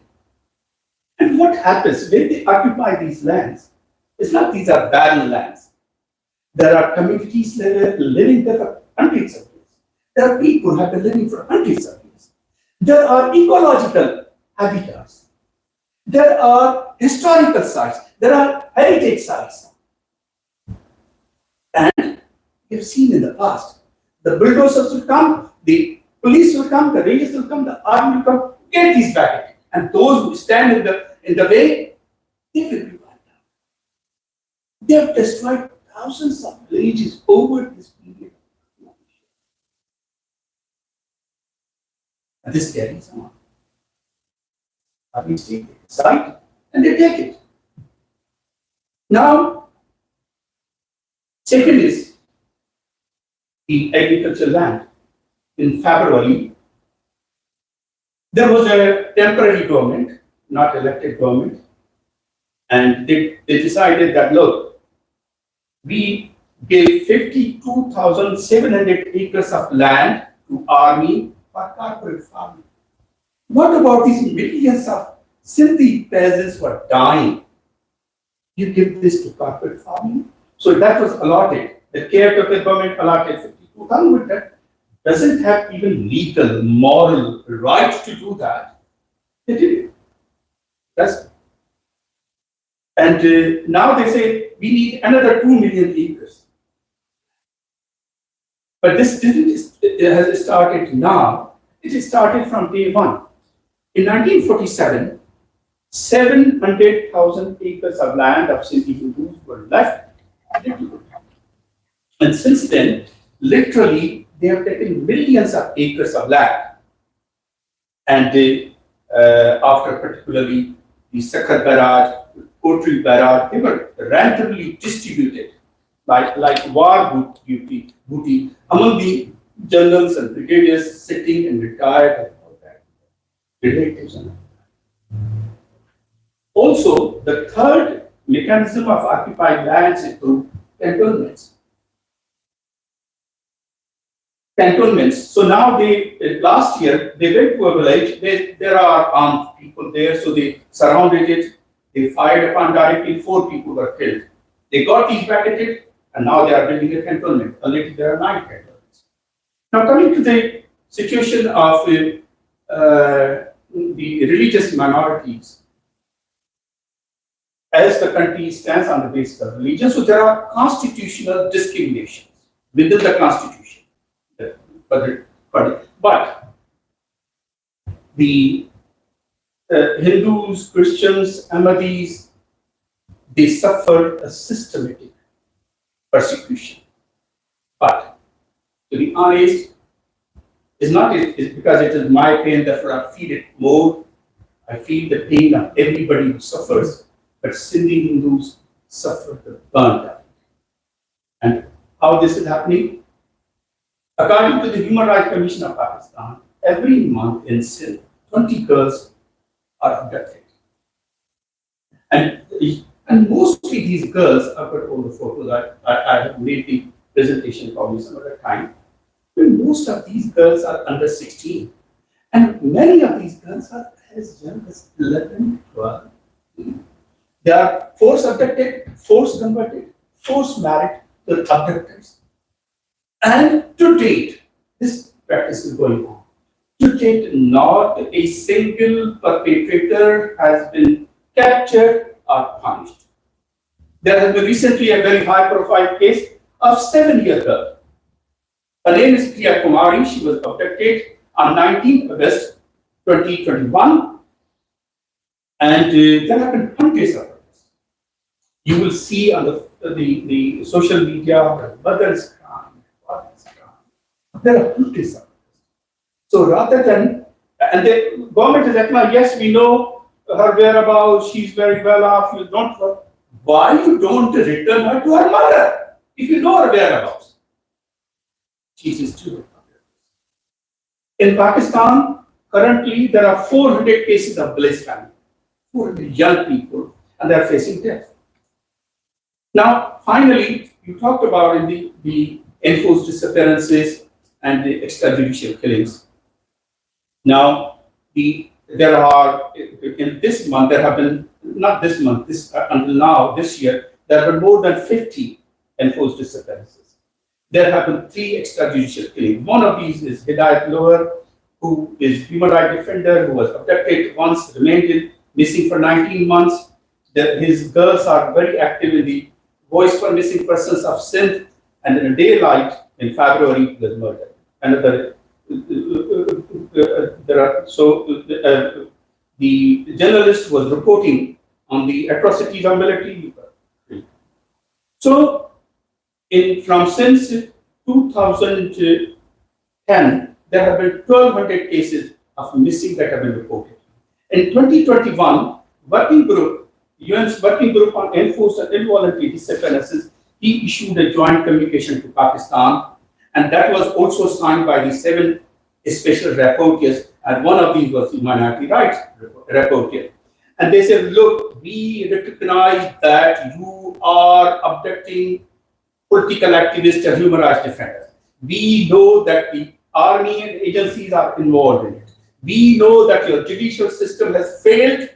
And what happens when they occupy these lands? It's not these are barren lands. There are communities living there for hundreds of years. There are people who have been living for hundreds of years. There are ecological habitats. There are historical sites. There are heritage sites. And we've seen in the past, the bulldozers will come, the police will come, the rangers will come, the army will come, get these back. And those who stand in the way, they will be wiped out. They have destroyed thousands of villages over this period. And this carries on. Army take the site and they take it. Now, second is the agricultural land. In February, there was a temporary government, not elected government, and they decided that, look, we gave 52,700 acres of land to army for corporate farming. What about these millions of Sindhi peasants who are dying? You give this to corporate farming? So that was allotted. The caretaker government allotted 52,000, but that doesn't have even legal, moral right to do that. They did it. That's And now they say we need another 2 million acres. But this has started now. It has started from day one. In 1947, 700,000 acres of land of Sindhi Hindus were left. And since then, literally, they have taken millions of acres of land. And after particularly the Sakhar Barrage, Kotri Barrage, they were randomly distributed like war booty among the generals and brigadiers sitting and retired and all that, relatives and all that. Also, the third mechanism of occupied lands is through cantonments. So now last year, they went to a village, there are armed people there, so they surrounded it, they fired upon directly, 4 people were killed. They got evacuated, and now they are building a cantonment. Already there are 9 cantonments. Now coming to the situation of the religious minorities, as the country stands on the basis of religion, so there are constitutional discriminations within the constitution. But the Hindus, Christians, Ahmadis, they suffer a systematic persecution. But to be honest, it's because it is my pain, therefore I feel it more. I feel the pain of everybody who suffers, but Sindhi Hindus suffer the burnt of it. And how this is happening? According to the Human Rights Commission of Pakistan, every month in Sindh, 20 girls are abducted. And mostly these girls, I've got all the photos, I have made the presentation probably some other time. But most of these girls are under 16. And many of these girls are as young as 11, 12. They are force abducted, force converted, force married to the abductors. And to date, this practice is going on. To date, not a single perpetrator has been captured or punished. There has been recently a very high-profile case of 7-year girl. Her name is Priya Kumari. She was abducted on 19th August 2021. And there have been hundreds of others. You will see on the social media, her mother is crying, father is crying. There are hundreds of others. So rather than, and the government is acting, yes, we know her whereabouts, she's very well off, you don't, why you don't return her to her mother if you know her whereabouts? Jesus too. In Pakistan, currently there are 400 cases of bliss family, 400 young people, and they are facing death. Now, finally, you talked about in the enforced disappearances and the extrajudicial killings. Now, there are, in this month, there have been, not this month, until now, this year, there have been more than 50 enforced disappearances. There have been 3 extrajudicial killings. One of these is Hidayat Lower, who is human rights defender, who was abducted once, remained missing for 19 months. His girls are very active in the Voice for Missing Persons of Sindh, and in a daylight in February, he was murdered. Another, the journalist was reporting on the atrocities of military. So, from since 2010, there have been 1,200 cases of missing that have been reported. In 2021, UN's working group on enforced and involuntary disappearances, he issued a joint communication to Pakistan, and that was also signed by the 7 special rapporteurs, and one of these was the minority rights rapporteur. And they said, look, we recognize that you are abducting political activists and human rights defenders. We know that the army and agencies are involved in it. We know that your judicial system has failed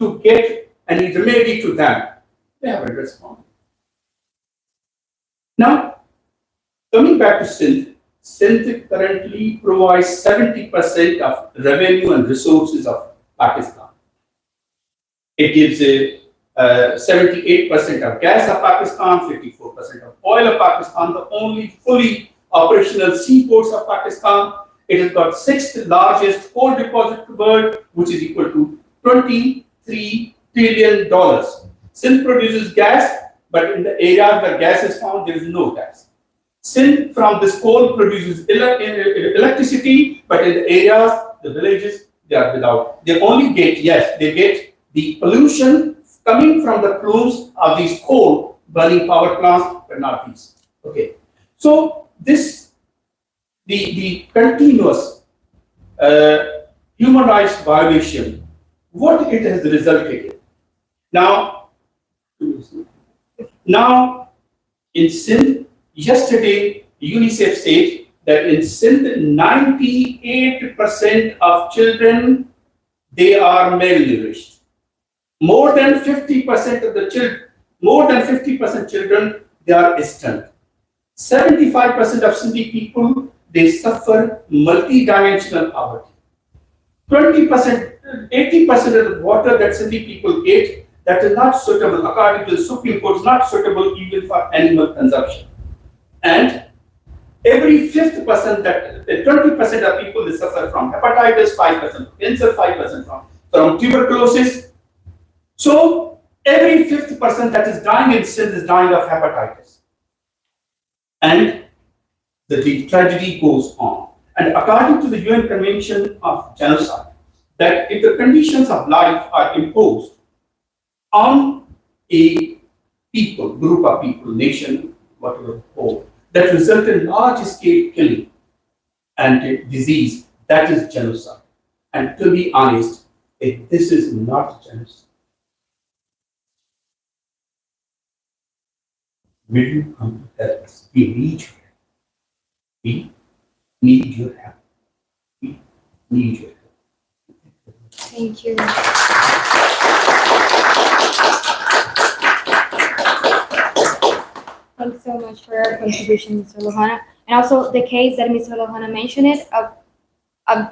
to get any remedy to them. They haven't responded. Now, coming back to Sindh, Sindh currently provides 70% of revenue and resources of Pakistan. It gives 78% of gas of Pakistan, 54% of oil of Pakistan, the only fully operational seaports of Pakistan. It has got 6th largest coal deposit in the world, which is equal to $23 trillion. Sindh produces gas, but in the areas where gas is found, there is no gas. Sindh from this coal produces electricity, but in the areas, the villages, they are without. They only get, yes, they get the pollution coming from the plumes of these coal burning power plants, but not these. Okay. So this, the continuous human rights violation, what it has resulted in. Now, in Sindh, yesterday, UNICEF said that in Sindh, 98% of children, they are malnourished. More than 50% of the children, children, they are stunned. 75% of Sindhi people, they suffer multidimensional poverty. 20%, 80% of the water that Sindhi people get, that is not suitable, according to the Supreme Court, is not suitable even for animal consumption. And every 5th person, that 20% of people, they suffer from hepatitis, 5% from cancer, 5% from tuberculosis. So every 5th person that is dying in Sindh is dying of hepatitis. And the tragedy goes on. And according to the UN Convention of Genocide, that if the conditions of life are imposed on a people, group of people, nation, whatever, that result in large-scale killing and disease, that is genocide. And to be honest, this is not genocide. Will you come to help us? We need your help. We need your help. We need your help. Thank you. Thanks so much for your contribution, Mr. Lohana. And also the case that Mr. Lohana mentioned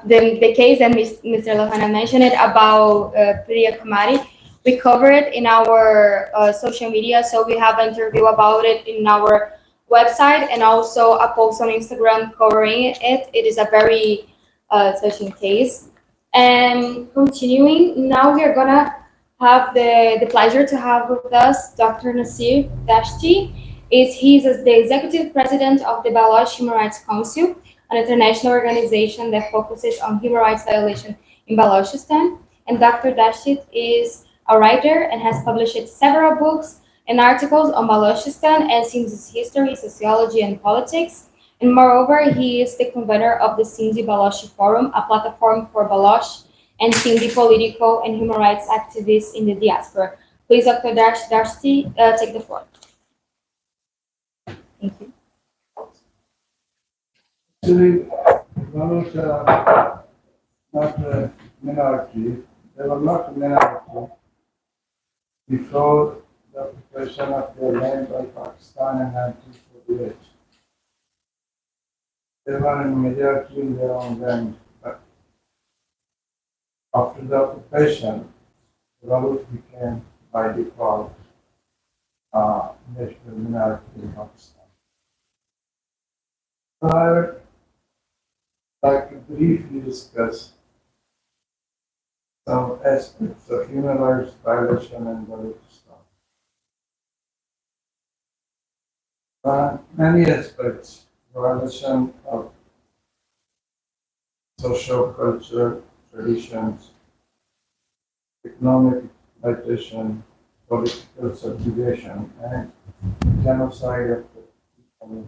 the case that Mr. Lohana mentioned about Priya Kumari, we covered it in our social media. So we have an interview about it in our website and also a post on Instagram covering it. It is a very touching case. And continuing, now we are gonna have the pleasure to have with us Dr. Nasir Dashti. He's the executive president of the Baloch Human Rights Council, an international organization that focuses on human rights violation in Balochistan. And Dr. Dashti is a writer and has published several books and articles on Balochistan and Sindhi's history, sociology, and politics. And moreover, he is the convener of the Sindhi Baloch Forum, a platform for Baloch and Sindhi political and human rights activists in the diaspora. Please, Dr. Dashti, take the floor. Thank you. Actually, Baloch are not a minority. They were not a minority before the occupation of their land by Pakistan in 1948. They were in majority in their own land, but after the occupation, the Baloch became by default national minority in Pakistan. So I would like to briefly discuss some aspects of human rights violation in Balochistan. Many aspects, violation of social culture, traditions, economic exploitation, political subjugation, and genocide of the people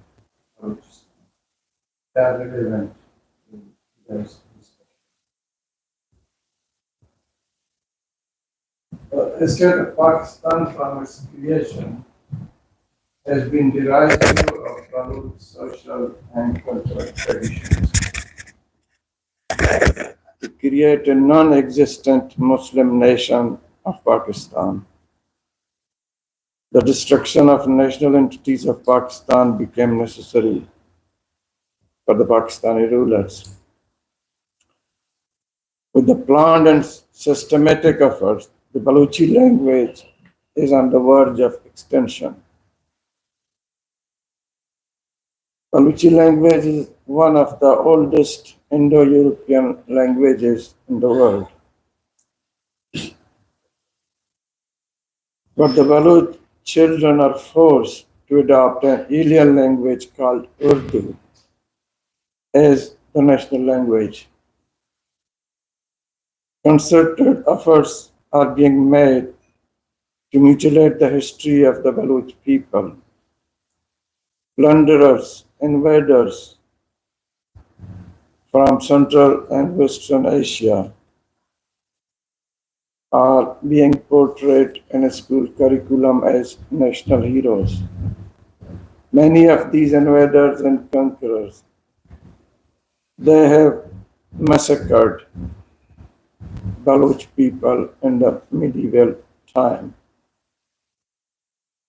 of Balochistan. They are relevant to today's discussion. The state of Pakistan from its creation has been derivative of Baloch social and cultural traditions to create a non-existent Muslim nation of Pakistan. The destruction of national entities of Pakistan became necessary for the Pakistani rulers. With the planned and systematic efforts, the Balochi language is on the verge of extinction. Baluchi language is one of the oldest Indo-European languages in the world. But the Baloch children are forced to adopt an alien language called Urdu as the national language. Concerted efforts are being made to mutilate the history of the Baloch people. Plunderers, invaders from Central and Western Asia are being portrayed in a school curriculum as national heroes. Many of these invaders and conquerors, they have massacred Baloch people in the medieval time.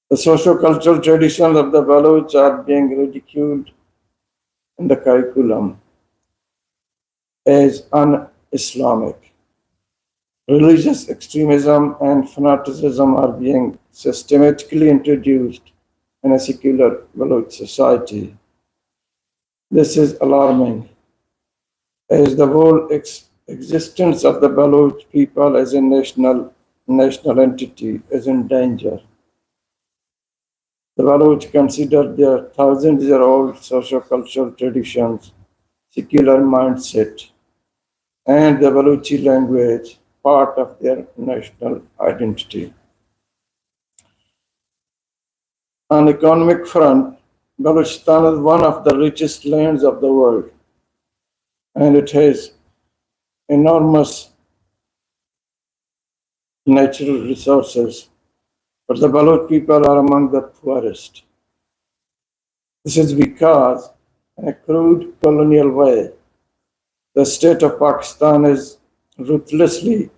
The socio-cultural traditions of the Baloch are being ridiculed in the curriculum as un-Islamic. Religious extremism and fanaticism are being systematically introduced in a secular Baloch society. This is alarming, as the whole existence of the Baloch people as a national entity is in danger. The Baloch consider their thousand-year-old socio-cultural traditions, secular mindset, and the Balochi language part of their national identity. On the economic front, Balochistan is one of the richest lands of the world, and it has enormous natural resources, but the Baloch people are among the poorest. This is because, in a crude colonial way, the state of Pakistan is ruthlessly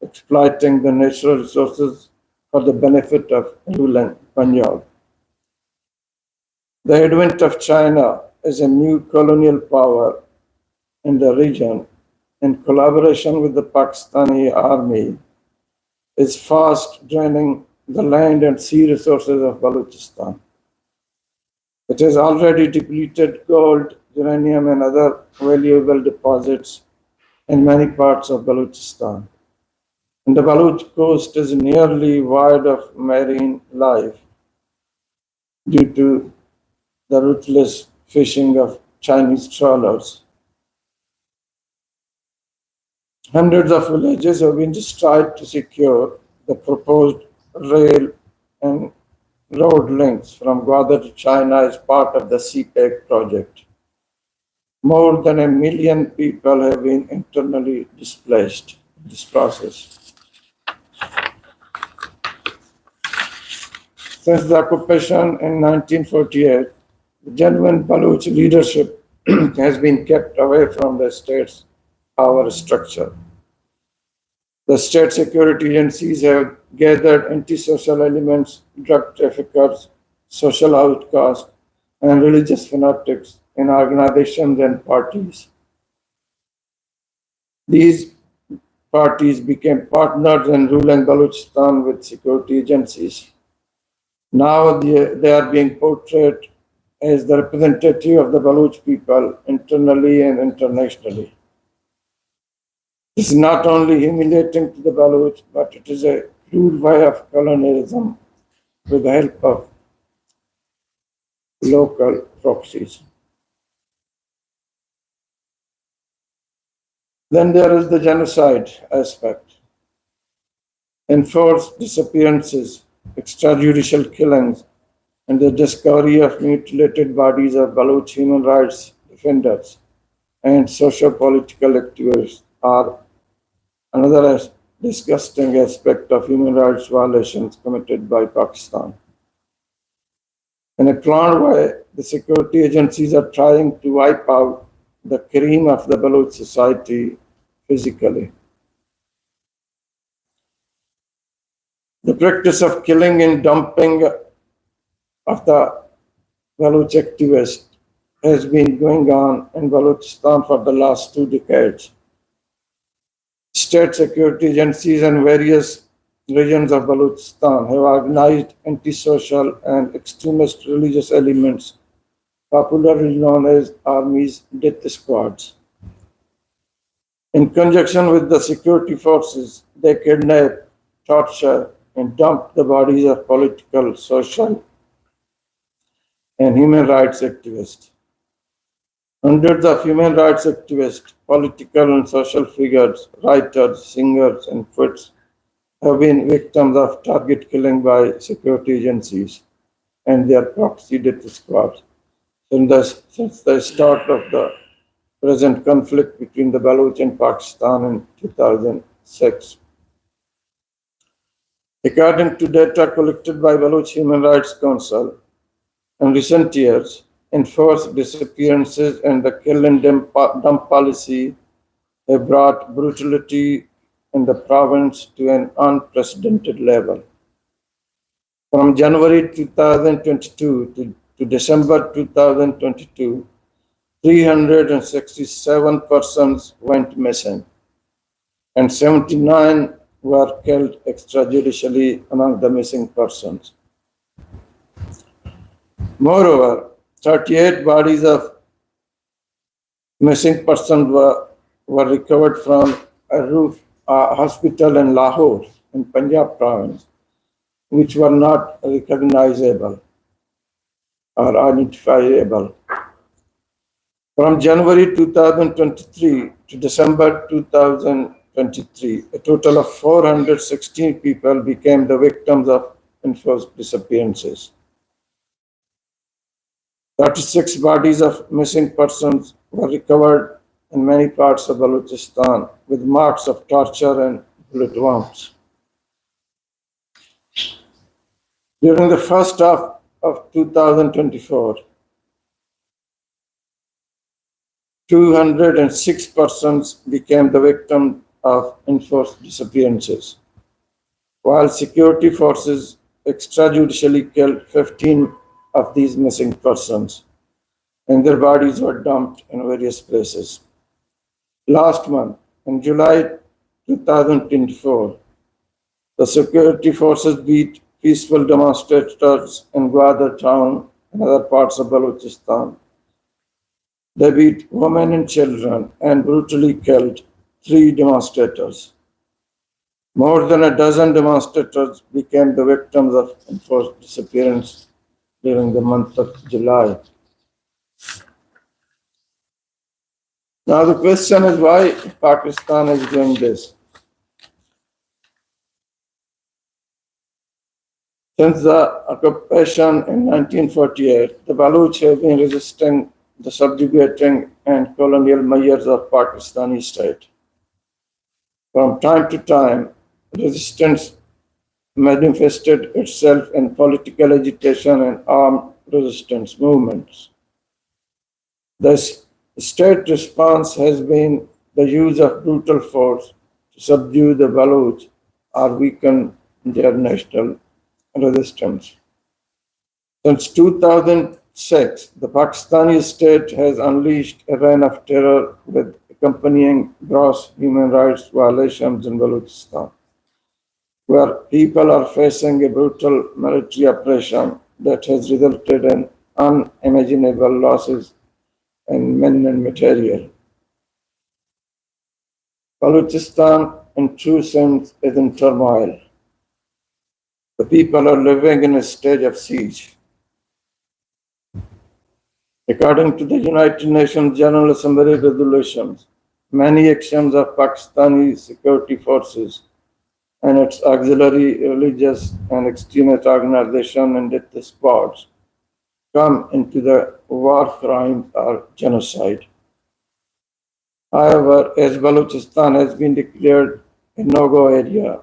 exploiting the natural resources for the benefit of ruling Punjab. The advent of China as a new colonial power in the region, in collaboration with the Pakistani army, is fast draining the land and sea resources of Balochistan. It has already depleted gold, uranium, and other valuable deposits in many parts of Balochistan. And the Baloch coast is nearly void of marine life due to the ruthless fishing of Chinese trawlers. Hundreds of villages have been destroyed to secure the proposed rail and road links from Gwadar to China as part of the CPEC project. More than 1 million people have been internally displaced in this process. Since the occupation in 1948, the genuine Baloch leadership has been kept away from the state's power structure. The state security agencies have gathered antisocial elements, drug traffickers, social outcasts, and religious fanatics in organizations and parties. These parties became partners in ruling Balochistan with security agencies. Now they are being portrayed as the representative of the Baloch people internally and internationally. This is not only humiliating to the Baloch, but it is a crude way of colonialism with the help of local proxies. Then there is the genocide aspect. Enforced disappearances, extrajudicial killings, and the discovery of mutilated bodies of Baloch human rights defenders and socio-political activists are another disgusting aspect of human rights violations committed by Pakistan. In a planned way, the security agencies are trying to wipe out the cream of the Baloch society physically. The practice of killing and dumping of the Baloch activists has been going on in Balochistan for the last 2 decades. State security agencies and various regions of Balochistan have organized antisocial and extremist religious elements, popularly known as army's death squads. In conjunction with the security forces, they kidnap, torture, and dump the bodies of political, social, and human rights activists. Hundreds of human rights activists, political and social figures, writers, singers, and poets have been victims of target killing by security agencies and their proxy death squads since the start of the present conflict between the Baloch and Pakistan in 2006. According to data collected by Baloch Human Rights Council, in recent years, enforced disappearances and the kill and dump policy have brought brutality in the province to an unprecedented level. From January 2022 to December 2022, 367 persons went missing, and 79 were killed extrajudicially among the missing persons. Moreover, 38 bodies of missing persons were recovered from a hospital in Lahore, in Punjab province, which were not recognizable or identifiable. From January 2023 to December 2023, a total of 416 people became the victims of enforced disappearances. 36 bodies of missing persons were recovered in many parts of Balochistan with marks of torture and bullet wounds. During the first half of 2024, 206 persons became the victim of enforced disappearances, while security forces extrajudicially killed 15 of these missing persons, and their bodies were dumped in various places. Last month, in July 2024, the security forces beat peaceful demonstrators in Gwadar town and other parts of Balochistan. They beat women and children and brutally killed 3 demonstrators. More than a dozen demonstrators became the victims of enforced disappearance during the month of July. Now the question is why Pakistan is doing this. Since the occupation in 1948, the Baloch have been resisting the subjugating and colonial measures of Pakistani state. From time to time, resistance manifested itself in political agitation and armed resistance movements. The state response has been the use of brutal force to subdue the Baloch or weaken their national resistance. Since 2006, the Pakistani state has unleashed a reign of terror with accompanying gross human rights violations in Balochistan, where people are facing a brutal military operation that has resulted in unimaginable losses in men and material. Balochistan, in true sense, is in turmoil. The people are living in a state of siege. According to the United Nations General Assembly resolutions, many actions of Pakistani security forces and its auxiliary religious and extremist organizations and death squads come into the war crimes or genocide. However, as Balochistan has been declared a no-go area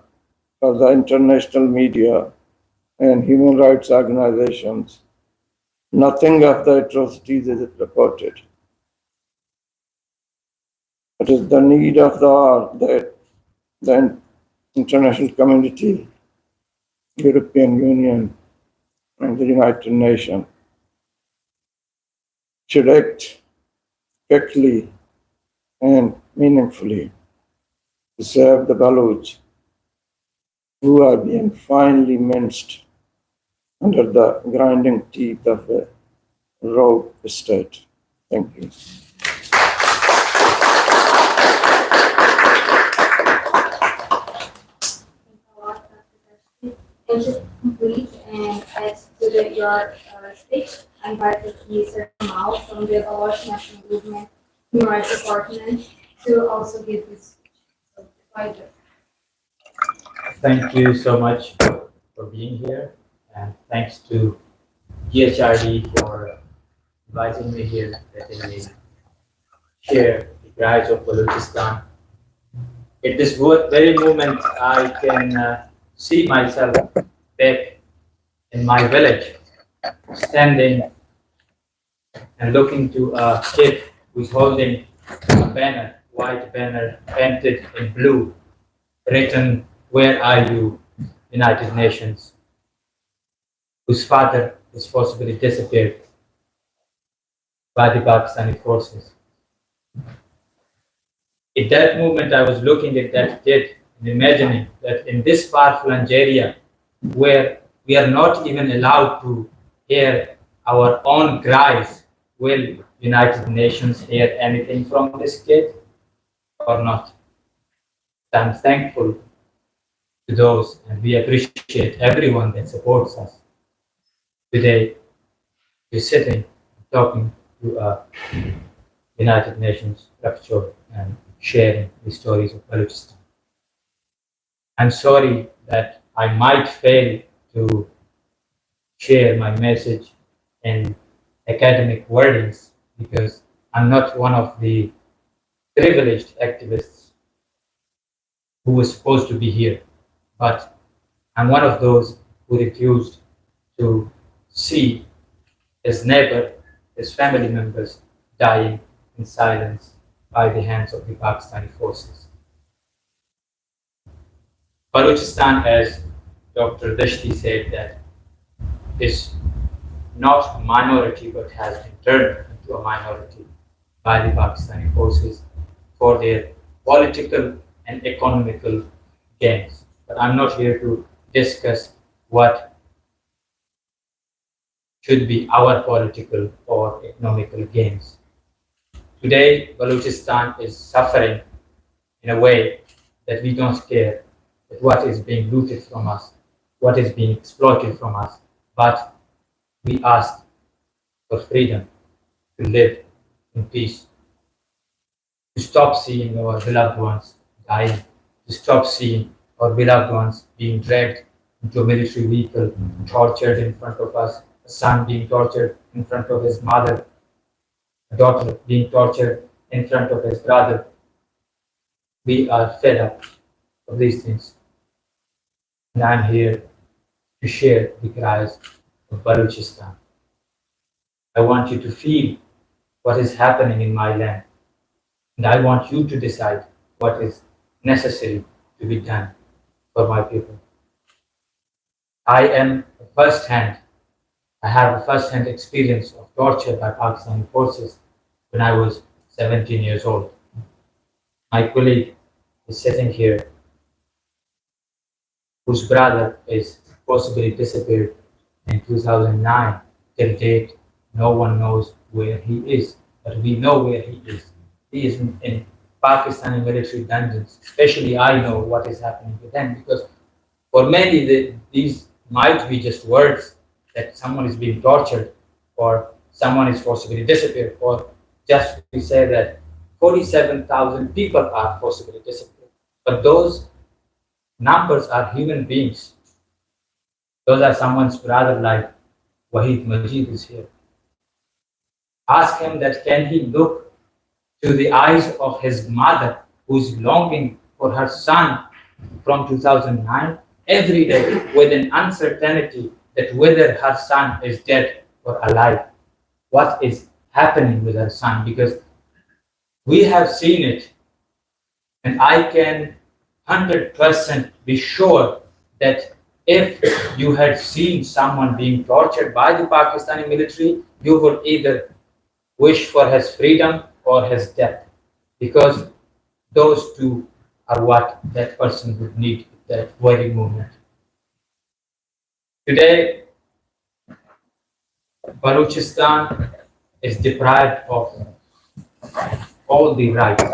for the international media and human rights organizations, nothing of the atrocities is reported. It is the need of the hour that the international community, European Union, and the United Nations should act quickly and meaningfully to save the Baloch who are being finely minced under the grinding teeth of a rogue state. Thank you. And just complete and add to your speech, I invited Mr. Kamal from the Baloch National Movement Human Rights Department to also give this speech. So, pleasure. Thank you so much for being here, and thanks to GHRD for inviting me here, letting me share the cries of Balochistan. At this very moment, I can see myself back in my village, standing and looking to a kid who's holding a banner, white banner painted in blue, written, "Where are you, United Nations?" whose father is forcibly disappeared by the Pakistani forces. At that moment, I was looking at that kid and imagining that in this far-flung area, where we are not even allowed to hear our own cries, will United Nations hear anything from this kid or not? I'm thankful to those, and we appreciate everyone that supports us. Today, we're sitting, talking to a United Nations rapporteur and sharing the stories of Balochistan. I'm sorry that I might fail to share my message in academic wordings because I'm not one of the privileged activists who was supposed to be here, but I'm one of those who refused to see his neighbor, his family members dying in silence by the hands of the Pakistani forces. Balochistan, as Dr. Dashti said, that is not a minority but has been turned into a minority by the Pakistani forces for their political and economical gains. But I'm not here to discuss what should be our political or economical gains. Today, Balochistan is suffering in a way that we don't care that what is being looted from us, what is being exploited from us, but we ask for freedom to live in peace, to stop seeing our beloved ones dying, to stop seeing our beloved ones being dragged into a military vehicle, tortured in front of us, a son being tortured in front of his mother, a daughter being tortured in front of his brother. We are fed up of these things. And I'm here to share the cries of Balochistan. I want you to feel what is happening in my land. And I want you to decide what is necessary to be done for my people. I have a first-hand experience of torture by Pakistani forces when I was 17 years old. My colleague is sitting here, whose brother is possibly disappeared in 2009. Till date, no one knows where he is, but we know where he is. He is in Pakistani military dungeons. Especially I know what is happening to them, because for many these might be just words that someone is being tortured or someone is forcibly disappeared, or just we say that 47,000 people are forcibly disappeared. But those numbers are human beings. Those are someone's brother, like Wahid Majid is here. Ask him that can he look to the eyes of his mother who is longing for her son from 2009 every day with an uncertainty that whether her son is dead or alive. What is happening with her son? Because we have seen it, and I can 100% be sure that if you had seen someone being tortured by the Pakistani military, you would either wish for his freedom or his death, because those two are what that person would need that very movement. Today, Balochistan is deprived of all the rights.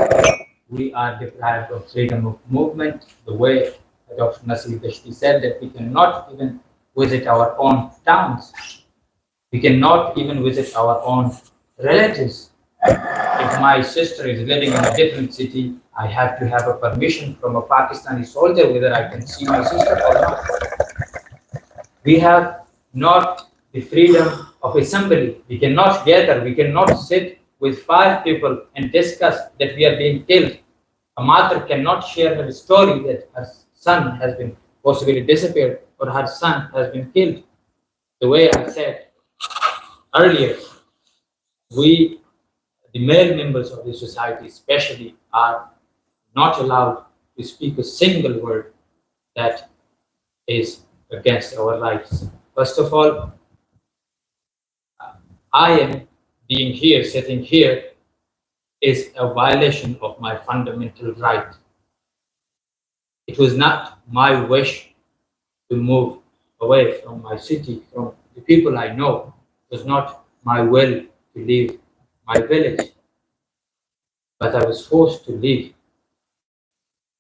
We are deprived of freedom of movement, the way Dr. Nasir Dashti said that we cannot even visit our own towns. We cannot even visit our own relatives. If my sister is living in a different city, I have to have a permission from a Pakistani soldier whether I can see my sister or not. We have not the freedom of assembly. We cannot gather, we cannot sit with 5 people and discuss that we are being killed. A mother cannot share her story that her son has been possibly disappeared or her son has been killed. The way I said earlier, we, the male members of the society especially, are not allowed to speak a single word that is against our rights. First of all, I am being here, sitting here, is a violation of my fundamental right. It was not my wish to move away from my city, from the people I know. It was not my will to leave my village. But I was forced to leave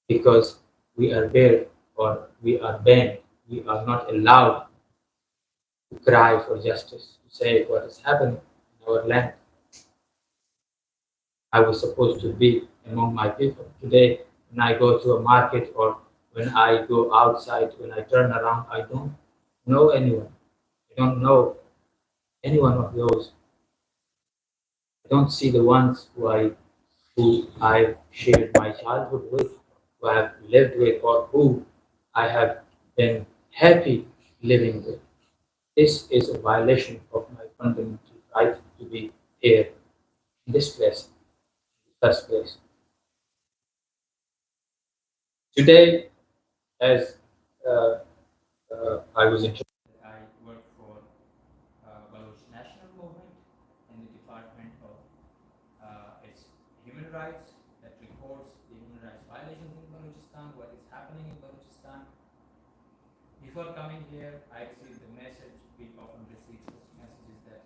because we are there or we are banned. We are not allowed to cry for justice, to say what has happened in our land. I was supposed to be among my people. Today, when I go to a market or when I go outside, when I turn around, I don't know anyone. I don't know any one of those. I don't see the ones who I shared my childhood with, who I have lived with, or who I have been happy living with. This is a violation of my fundamental right to be here in this place, first place. Today, as I was interested, I work for Baloch National Movement in the Department of its human rights that records the human rights violations in Balochistan, what is happening in Balochistan. Before coming here, I received a message. We often receive such messages that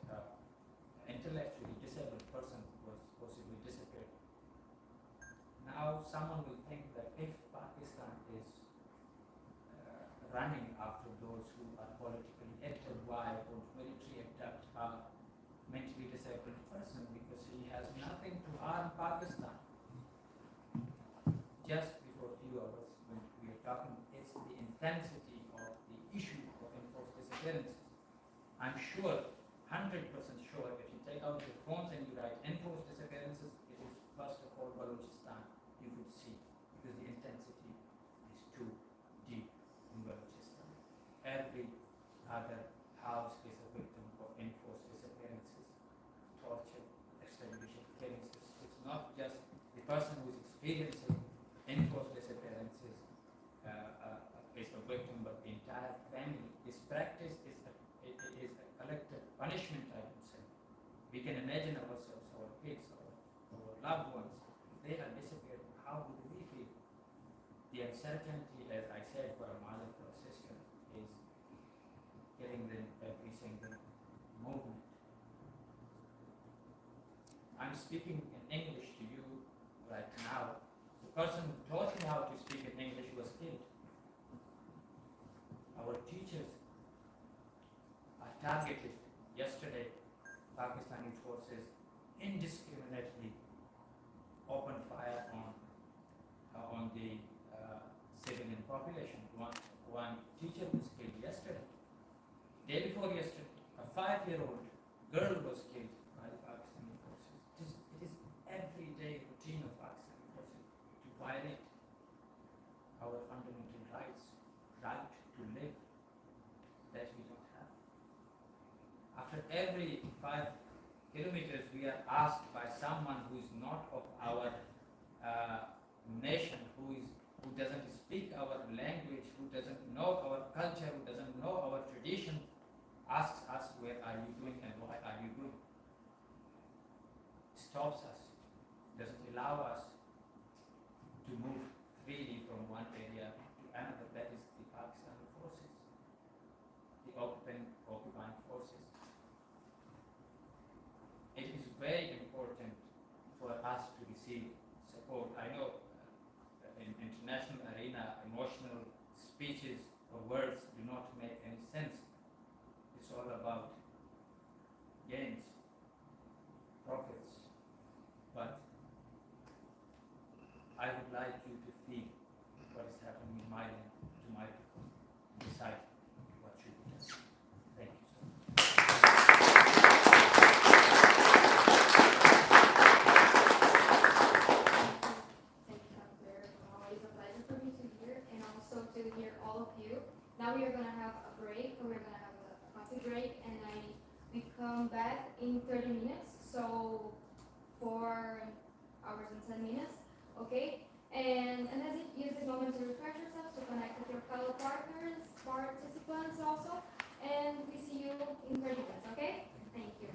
intellectually disabled person was possibly disappeared. Now, someone will think that if Pakistan is running after those who are politically active, why would military abduct a mentally disabled person because he has nothing to harm Pakistan? Just before a few hours, when we were talking, it's the intensity of the issue of enforced disappearances. I'm sure, 100% sure, if you take out your phones and you write enforced disappearances, it is first of all Balochistan, you would see, because the intensity is too deep in Balochistan. Every other house is a victim of enforced disappearances, torture, extradition, killings. It's not just the person who is experiencing enforced disappearances is a victim, but the entire family. This practice is a collective punishment, I would say. We can imagine ourselves, our kids, our loved ones, if they have disappeared, how would we feel? The uncertainty, as I said, for a mother, for a sister, is killing them every single moment. I'm speaking in English to you right now. The person who taught me how to speak in English was killed. Our teachers are targeted. Yesterday, Pakistani forces indiscriminately opened fire on the civilian population. One teacher was killed yesterday. Day before yesterday, a 5-year-old girl was killed by the Pakistani forces. It is everyday routine of Pakistani forces to violate our fundamental rights, right to live, that we don't have. After every 5 kilometers, we are asked by someone who is not of our nation, who doesn't speak our language, who doesn't know our culture, who doesn't know our tradition, asks us, where are you going and why are you going? Stops us, doesn't allow us to move freely from one area to another. ask to receive support. I know in international arena, emotional speeches or words do not make any sense. It's all about gains, profits. But I would like you to feel what is happening in my land to my people and decide what should be done. Thank you so much. Thank you, Dr. Always a pleasure for me to hear and also to hear all of you. Now we are going to have a break, or we're going to have a coffee break, and we come back in 30 minutes, so 4 hours and 10 minutes, okay? And as it use this moment to refresh yourselves, to connect with your fellow partners, participants also, and we see you in 30 minutes, okay? Thank you.